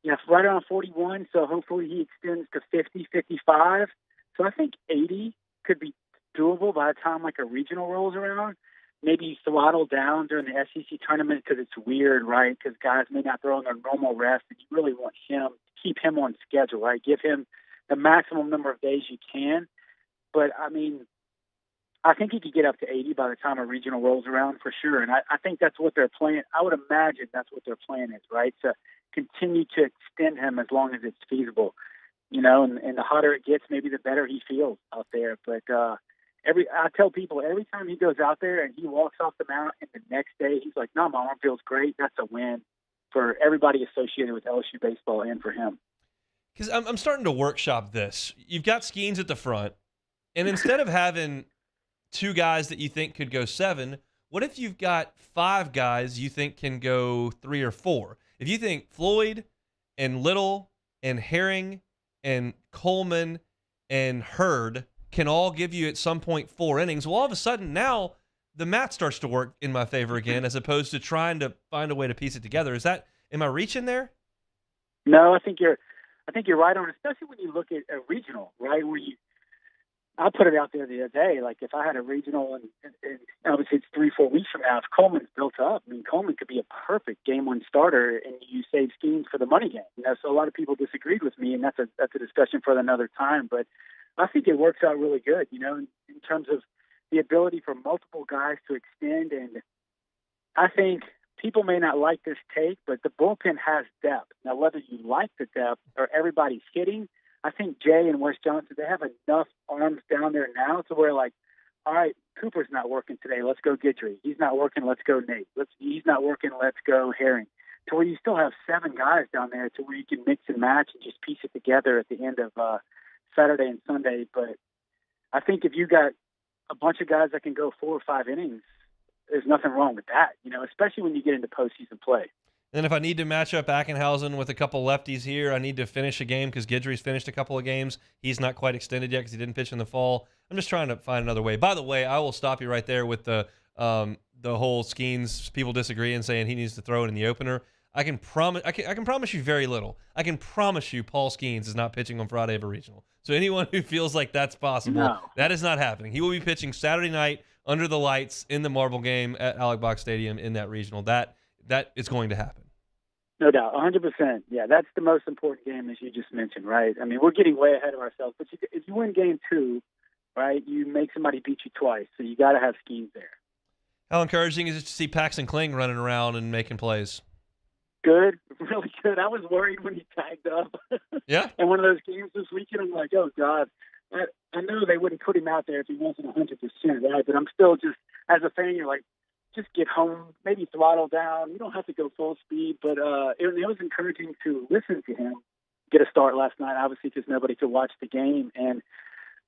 Yeah, right around 41. So hopefully he extends to 50, 55. So I think 80 could be doable by the time like a regional rolls around. Maybe throttle down during the SEC tournament because it's weird, right? Because guys may not throw in their normal rest, and you really want him to keep him on schedule, right? Give him the maximum number of days you can. But I think he could get up to 80 by the time a regional rolls around for sure. And I think that's what they're playing. I would imagine that's what their plan is, right? To continue to extend him as long as it's feasible, and the hotter it gets, maybe the better he feels out there. But I tell people every time he goes out there and he walks off the mound, and the next day he's like, "No, my arm feels great." That's a win for everybody associated with LSU baseball and for him. Because I'm starting to workshop this. You've got Skeens at the front, and instead of having 2 guys that you think could go 7, what if you've got 5 guys you think can go 3 or 4? If you think Floyd and Little and Herring and Coleman and Hurd can all give you at some point 4 innings, well, all of a sudden now the math starts to work in my favor again, as opposed to trying to find a way to piece it together. Am I reaching there? No, I think you're right on, especially when you look at a regional, right? I put it out there the other day, like if I had a regional and obviously it's 3-4 weeks from now, if Coleman's built up, I mean, Coleman could be a perfect game one starter and you save Skeens for the money game. So a lot of people disagreed with me, and that's a discussion for another time. But I think it works out really good, in terms of the ability for multiple guys to extend. And I think people may not like this take, but the bullpen has depth. Now, whether you like the depth or everybody's hitting, I think Jay and Wes Johnson, they have enough arms down there now to where, like, all right, Cooper's not working today, let's go Guidry. He's not working, let's go Nate. He's not working, let's go Herring. To where you still have 7 guys down there to where you can mix and match and just piece it together at the end of Saturday and Sunday. But I think if you got a bunch of guys that can go 4 or 5 innings, there's nothing wrong with that, especially when you get into postseason play. And if I need to match up Ackenhausen with a couple lefties here, I need to finish a game because Guidry's finished a couple of games. He's not quite extended yet because he didn't pitch in the fall. I'm just trying to find another way. By the way, I will stop you right there with the whole Skeens. People disagree and saying he needs to throw it in the opener. I can promise you very little. I can promise you Paul Skeens is not pitching on Friday of a regional. So anyone who feels like that's possible, that is not happening. He will be pitching Saturday night under the lights in the Marble game at Alex Box Stadium in that regional. That is going to happen. No doubt, 100%. Yeah, that's the most important game, as you just mentioned, right? I mean, we're getting way ahead of ourselves. But if you win game 2, right, you make somebody beat you twice. So you got to have Skeens there. How encouraging is it to see Paxton Kling running around and making plays? Good, really good. I was worried when he tagged up. Yeah. And one of those games this weekend, I'm like, oh, God. I know they wouldn't put him out there if he wasn't 100%, right? But I'm still just, as a fan, you're like, just get home, maybe throttle down. You don't have to go full speed, but it was encouraging to listen to him get a start last night, obviously because nobody could watch the game. And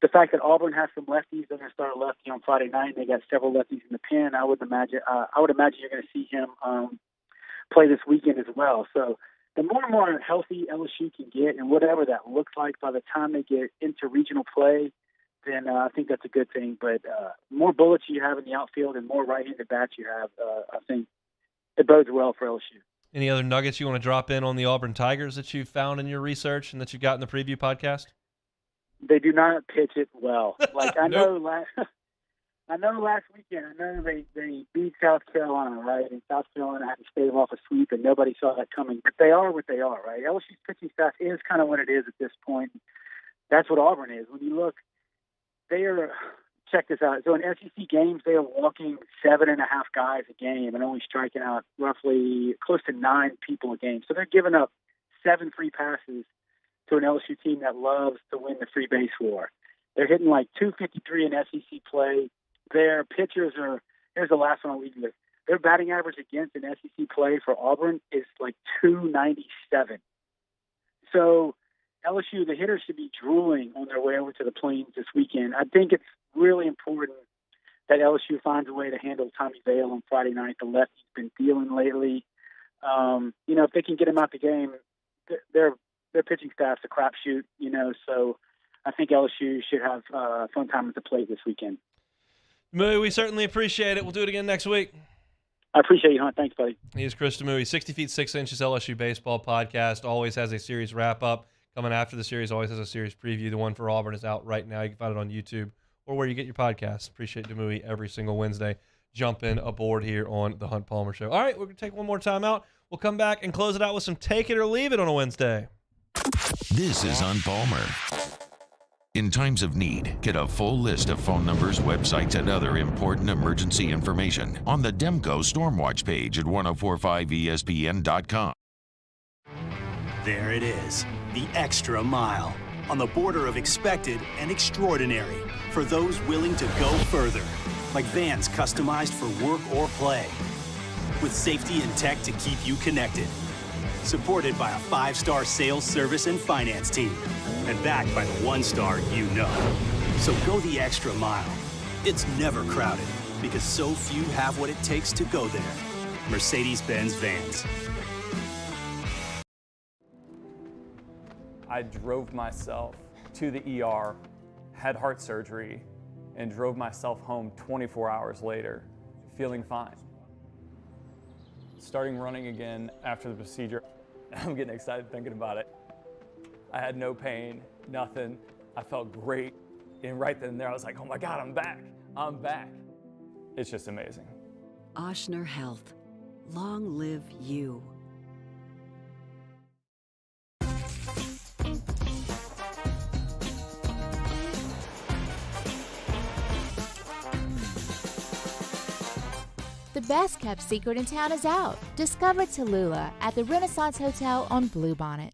the fact that Auburn has some lefties, they're going to start a lefty on Friday night, and they got several lefties in the pen. I would imagine you're going to see him play this weekend as well. So the more and more healthy LSU can get, and whatever that looks like by the time they get into regional play, then I think that's a good thing. But more bullets you have in the outfield and more right-handed bats you have, I think it bodes well for LSU. Any other nuggets you want to drop in on the Auburn Tigers that you found in your research and that you got in the preview podcast? They do not pitch it well. Like I know last weekend, I know they beat South Carolina, right? And South Carolina had to stave off a sweep, and nobody saw that coming. But they are what they are, right? LSU's pitching staff is kind of what it is at this point. That's what Auburn is. When you look, check this out. So in SEC games, they are walking 7.5 guys a game and only striking out roughly close to 9 people a game. So they're giving up 7 free passes to an LSU team that loves to win the free base war. They're hitting like 253 in SEC play. Their pitchers here's the last one I'll leave you with. Their batting average against an SEC play for Auburn is like 297. So LSU, the hitters should be drooling on their way over to the Plains this weekend. I think it's really important that LSU finds a way to handle Tommy Vale on Friday night. The lefty's been dealing lately. If they can get him out the game, their pitching staff's a crapshoot, so I think LSU should have a fun time at the plate this weekend. Demui, we certainly appreciate it. We'll do it again next week. I appreciate you, Hunt. Thanks, buddy. He is Chris Demui, 60 Feet 6 Inches LSU Baseball Podcast. Always has a series wrap-up. Coming after the series, always has a series preview. The one for Auburn is out right now. You can find it on YouTube or where you get your podcasts. Appreciate Demui every single Wednesday. Jumping aboard here on the Hunt Palmer Show. All right, we're going to take one more time out. We'll come back and close it out with some Take It or Leave It on a Wednesday. This is Hunt Palmer. In times of need, get a full list of phone numbers, websites, and other important emergency information on the Demco Stormwatch page at 1045ESPN.com. There it is, the extra mile, on the border of expected and extraordinary, for those willing to go further, like vans customized for work or play, with safety and tech to keep you connected, supported by a 5-star sales, service, and finance team, and backed by the 1-star you know. So go the extra mile. It's never crowded, because so few have what it takes to go there. Mercedes-Benz Vans. I drove myself to the ER, had heart surgery, and drove myself home 24 hours later feeling fine. Starting running again after the procedure, I'm getting excited thinking about it. I had no pain, nothing. I felt great. And right then and there, I was like, oh my God, I'm back. I'm back. It's just amazing. Oshner Health. Long live you. The best kept secret in town is out. Discover Tallulah at the Renaissance Hotel on Bluebonnet.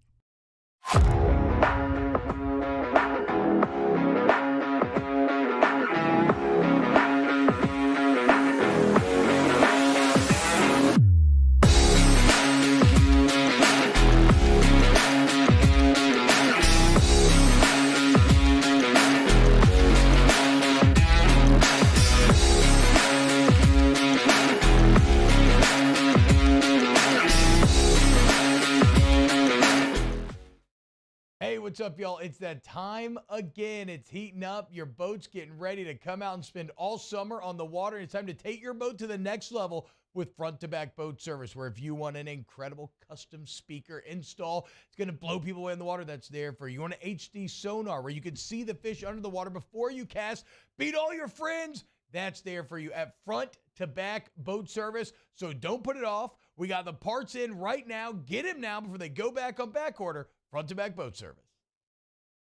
What's up, y'all? It's that time again. It's heating up. Your boat's getting ready to come out and spend all summer on the water. It's time to take your boat to the next level with front-to-back boat service, where if you want an incredible custom speaker install, it's going to blow people away in the water, that's there for you. You want an HD sonar where you can see the fish under the water before you cast, beat all your friends, that's there for you at front-to-back boat service. So don't put it off. We got the parts in right now. Get them now before they go back on back order. Front-to-back boat service.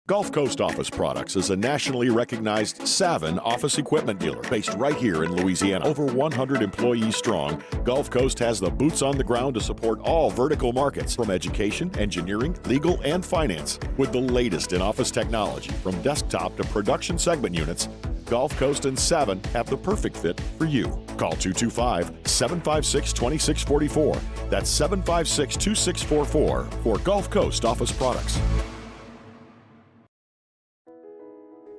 Gulf Coast Office Products is a nationally recognized Savin office equipment dealer based right here in Louisiana. Over 100 employees strong, Gulf Coast has the boots on the ground to support all vertical markets, from education, engineering, legal, and finance. With the latest in office technology, from desktop to production segment units, Gulf Coast and Savin have the perfect fit for you. Call 225-756-2644. That's 756-2644 for Gulf Coast Office Products.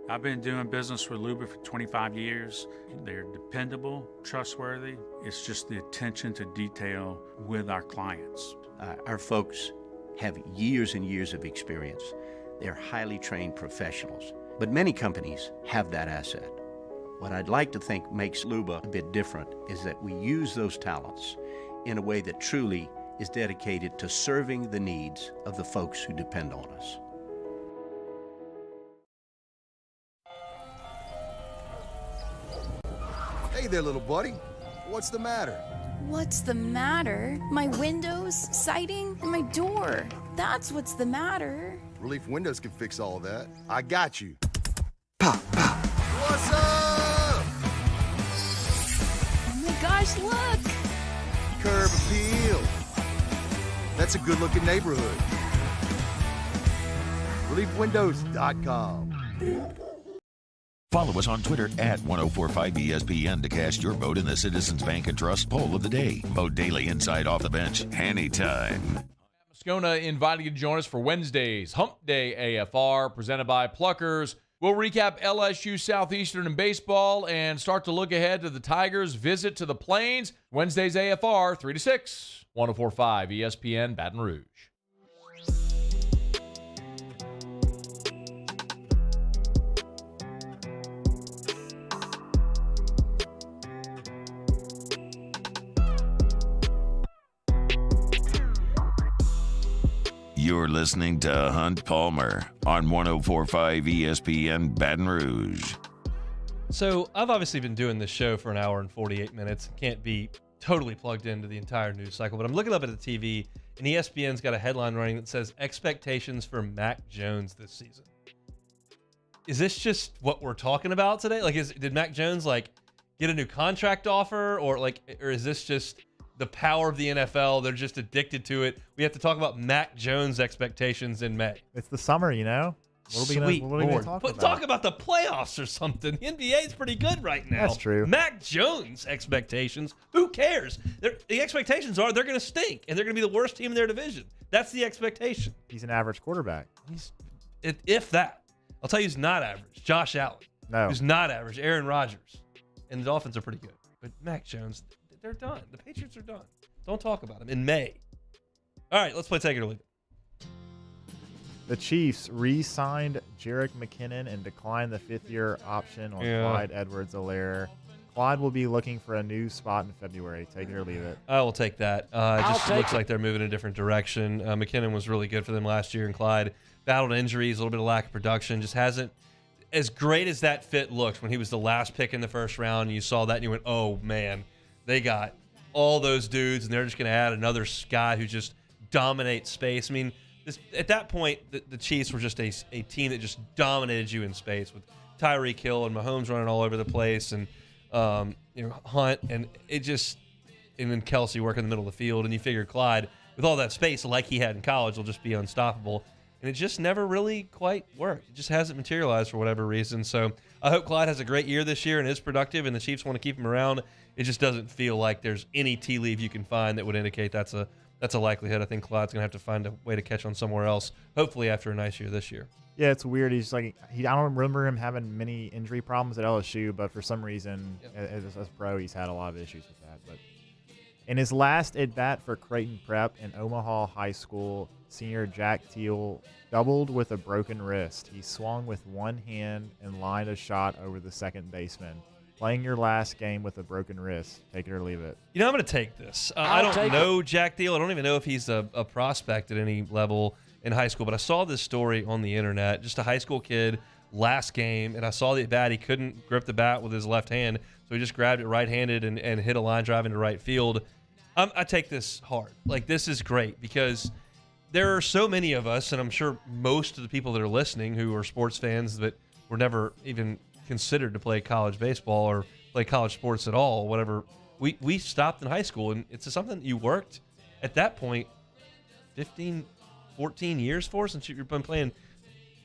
I've been doing business with Luba for 25 years. They're dependable, trustworthy. It's just the attention to detail with our clients. Our folks have years and years of experience. They're highly trained professionals. But many companies have that asset. What I'd like to think makes Luba a bit different is that we use those talents in a way that truly is dedicated to serving the needs of the folks who depend on us. Hey there, little buddy. What's the matter? What's the matter? My windows, siding, and my door. That's what's the matter. Relief Windows can fix all that. I got you. Pop, pop. What's up? Oh my gosh, look! Curb appeal. That's a good-looking neighborhood. ReliefWindows.com. Follow us on Twitter at 1045ESPN to cast your vote in the Citizens Bank and Trust Poll of the Day. Vote daily inside Off the Bench, anytime. Moscona inviting you to join us for Wednesday's Hump Day AFR, presented by Pluckers. We'll recap LSU Southeastern in baseball and start to look ahead to the Tigers' visit to the Plains. Wednesday's AFR, 3 to 6, 1045 ESPN Baton Rouge. You're listening to Hunt Palmer on 1045 ESPN Baton Rouge. So I've obviously been doing this show for an hour and 48 minutes. Can't be totally plugged into the entire news cycle, but I'm looking up at the TV, and ESPN's got a headline running that says expectations for Mac Jones this season. Is this just what we're talking about today? Like, did Mac Jones get a new contract offer, or is this just the power of the NFL? They're just addicted to it. We have to talk about Mac Jones' expectations in May. It's the summer, you know? What are we gonna talk about? Talk about the playoffs or something. The NBA is pretty good right now. That's true. Mac Jones' expectations, who cares? The expectations are they're going to stink, and they're going to be the worst team in their division. That's the expectation. He's an average quarterback. If that. I'll tell you who's not average. Josh Allen. No. Who's not average. Aaron Rodgers. And the Dolphins are pretty good. But Mac Jones, they're done. The Patriots are done. Don't talk about them in May. All right, let's play Take It or Leave It. The Chiefs re-signed Jerick McKinnon and declined the fifth-year option on Clyde Edwards-Helaire. Clyde will be looking for a new spot in February. Take it or leave it. I will take that. It just looks like they're moving in a different direction. McKinnon was really good for them last year, and Clyde battled injuries, a little bit of lack of production. Just hasn't, as great as that fit looked when he was the last pick in the first round, and you saw that and you went, oh, man, they got all those dudes, and they're just going to add another guy who just dominates space. I mean, at that point, the Chiefs were just a team that just dominated you in space with Tyreek Hill and Mahomes running all over the place, and Hunt, and then Kelsey working in the middle of the field, and you figure Clyde, with all that space like he had in college, will just be unstoppable. And it just never really quite worked. It just hasn't materialized for whatever reason. So I hope Clyde has a great year this year and is productive, and the Chiefs want to keep him around. It just doesn't feel like there's any tea leaf you can find that would indicate that's a likelihood. I think Clyde's going to have to find a way to catch on somewhere else, hopefully after a nice year this year. Yeah, it's weird. He's like, I don't remember him having many injury problems at LSU, but for some reason, as a pro, he's had a lot of issues with that. But in his last at-bat for Creighton Prep in Omaha High School, senior Jack Teal doubled with a broken wrist. He swung with one hand and lined a shot over the second baseman. Playing your last game with a broken wrist. Take it or leave it. I'm going to take this. I don't know Jack Teal. I don't even know if he's a prospect at any level in high school, but I saw this story on the internet. Just a high school kid, last game, and I saw the at-bat. He couldn't grip the bat with his left hand, so he just grabbed it right-handed and hit a line drive into right field. I take this hard. Like, this is great because there are so many of us, and I'm sure most of the people that are listening who are sports fans that were never even considered to play college baseball or play college sports at all, whatever. We stopped in high school, and it's something you worked at that point 15, 14 years for, since you've been playing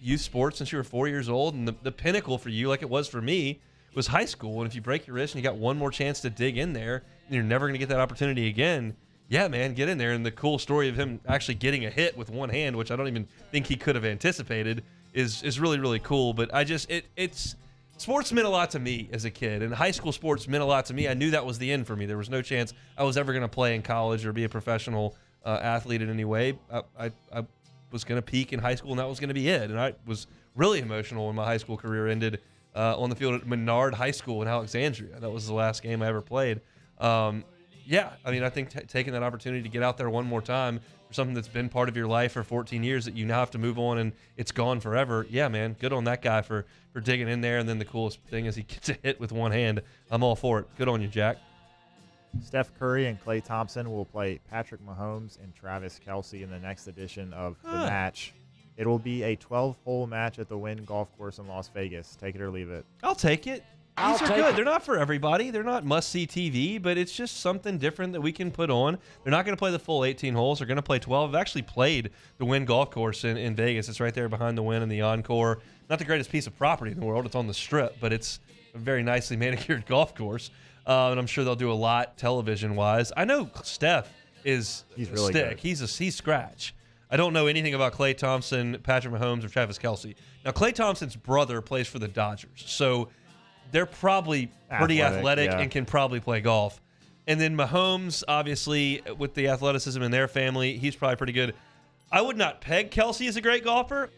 youth sports since you were 4 years old. And the pinnacle for you, like it was for me, was high school. And if you break your wrist and you got one more chance to dig in there and you're never going to get that opportunity again, yeah, man, get in there. And the cool story of him actually getting a hit with one hand, which I don't even think he could have anticipated, is really, really cool. But it's sports meant a lot to me as a kid, and high school sports meant a lot to me. I knew that was the end for me. There was no chance I was ever going to play in college or be a professional athlete in any way. I was going to peak in high school, and that was going to be it. And I was really emotional when my high school career ended on the field at Menard High School in Alexandria. That was the last game I ever played. Yeah, I mean, I think taking that opportunity to get out there one more time for something that's been part of your life for 14 years that you now have to move on and it's gone forever. Yeah, man, good on that guy for digging in there. And then the coolest thing is he gets a hit with one hand. I'm all for it. Good on you, Jack. Steph Curry and Klay Thompson will play Patrick Mahomes and Travis Kelce in the next edition of the match. It will be a 12-hole match at the Wynn Golf Course in Las Vegas. Take it or leave it. I'll take it. These are good. They're not for everybody. They're not must-see TV, but it's just something different that we can put on. They're not going to play the full 18 holes. They're going to play 12. I've actually played the Wynn Golf Course in Vegas. It's right there behind the Wynn and the Encore. Not the greatest piece of property in the world. It's on the Strip, but it's a very nicely manicured golf course. And I'm sure they'll do a lot television-wise. I know Steph is He's really stick. good. He's scratch. I don't know anything about Klay Thompson, Patrick Mahomes, or Travis Kelce. Now, Klay Thompson's brother plays for the Dodgers, so they're probably pretty athletic and can probably play golf. And then Mahomes, obviously, with the athleticism in their family, he's probably pretty good. I would not peg Kelce as a great golfer.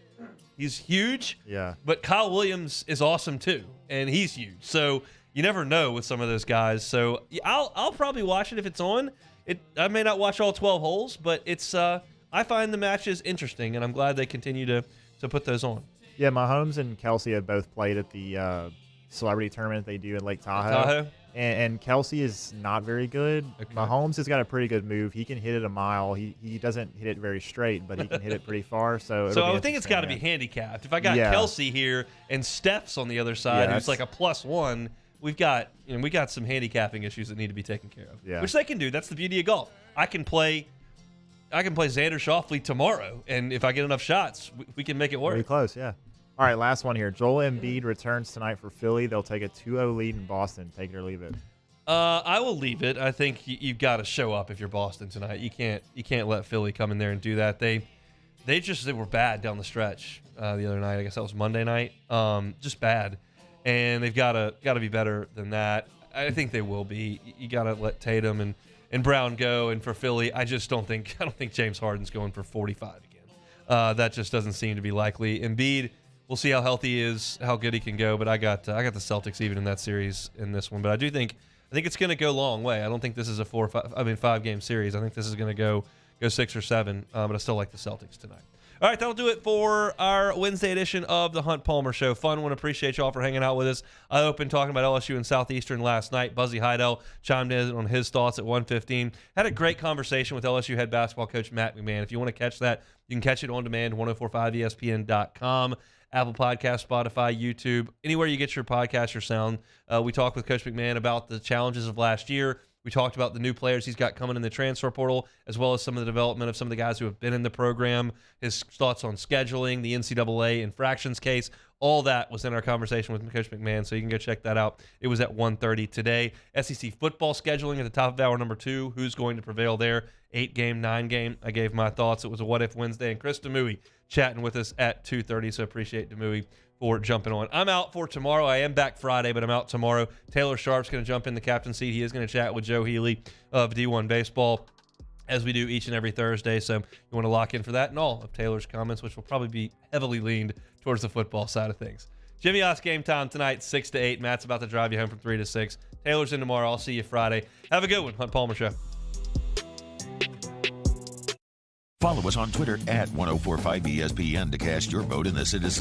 He's huge. Yeah. But Kyle Williams is awesome, too, and he's huge. So you never know with some of those guys. So I'll probably watch it if it's on. I may not watch all 12 holes, but it's I find the matches interesting, and I'm glad they continue to put those on. Yeah, Mahomes and Kelce have both played at the celebrity tournament they do in Lake Tahoe. And Kelce is not very good. Okay. Mahomes has got a pretty good move. He can hit it a mile. He doesn't hit it very straight, but he can hit it pretty far. So I would think it's got to be handicapped. If I got Kelce here and Steph's on the other side, who's like a +1, we got some handicapping issues that need to be taken care of. Yeah. Which they can do. That's the beauty of golf. I can play Xander Schauffele tomorrow, and if I get enough shots, we can make it work. Pretty close, yeah. All right, last one here. Joel Embiid returns tonight for Philly. They'll take a 2-0 lead in Boston. Take it or leave it. I will leave it. I think you've got to show up if you're Boston tonight. You can't let Philly come in there and do that. They were bad down the stretch the other night. I guess that was Monday night. Just bad, and they've got to be better than that. I think they will be. You got to let Tatum and Brown go. And for Philly, I don't think James Harden's going for 45 again. That just doesn't seem to be likely. Embiid We'll see how healthy he is, how good he can go. But I got the Celtics even in that series in this one. But I think it's going to go a long way. I don't think this is a 5-game series. I think this is going to go 6 or 7. But I still like the Celtics tonight. All right, that'll do it for our Wednesday edition of the Hunt Palmer Show. Fun one. Appreciate y'all for hanging out with us. I opened talking about LSU and Southeastern last night. Buzzy Haydel chimed in on his thoughts at 1:15. Had a great conversation with LSU head basketball coach Matt McMahon. If you want to catch that, you can catch it on demand, 1045ESPN.com, Apple Podcast, Spotify, YouTube, anywhere you get your podcast or sound. We talked with Coach McMahon about the challenges of last year. We talked about the new players he's got coming in the transfer portal, as well as some of the development of some of the guys who have been in the program, his thoughts on scheduling, the NCAA infractions case. All that was in our conversation with Coach McMahon, so you can go check that out. It was at 1:30 today. SEC football scheduling at the top of hour number 2. Who's going to prevail there? 8-game, 9-game. I gave my thoughts. It was a What If Wednesday, and Chris Demui chatting with us at 2:30, so appreciate Demui for jumping on. I'm out for tomorrow. I am back Friday, but I'm out tomorrow. Taylor Sharp's going to jump in the captain seat. He is going to chat with Joe Healy of D1 Baseball, as we do each and every Thursday. So you want to lock in for that and all of Taylor's comments, which will probably be heavily leaned towards the football side of things. Jimmy Oss game time tonight, 6 to 8. Matt's about to drive you home from 3 to 6. Taylor's in tomorrow. I'll see you Friday. Have a good one. Hunt Palmer Show. Follow us on Twitter at 1045ESPN to cast your vote in the Citizen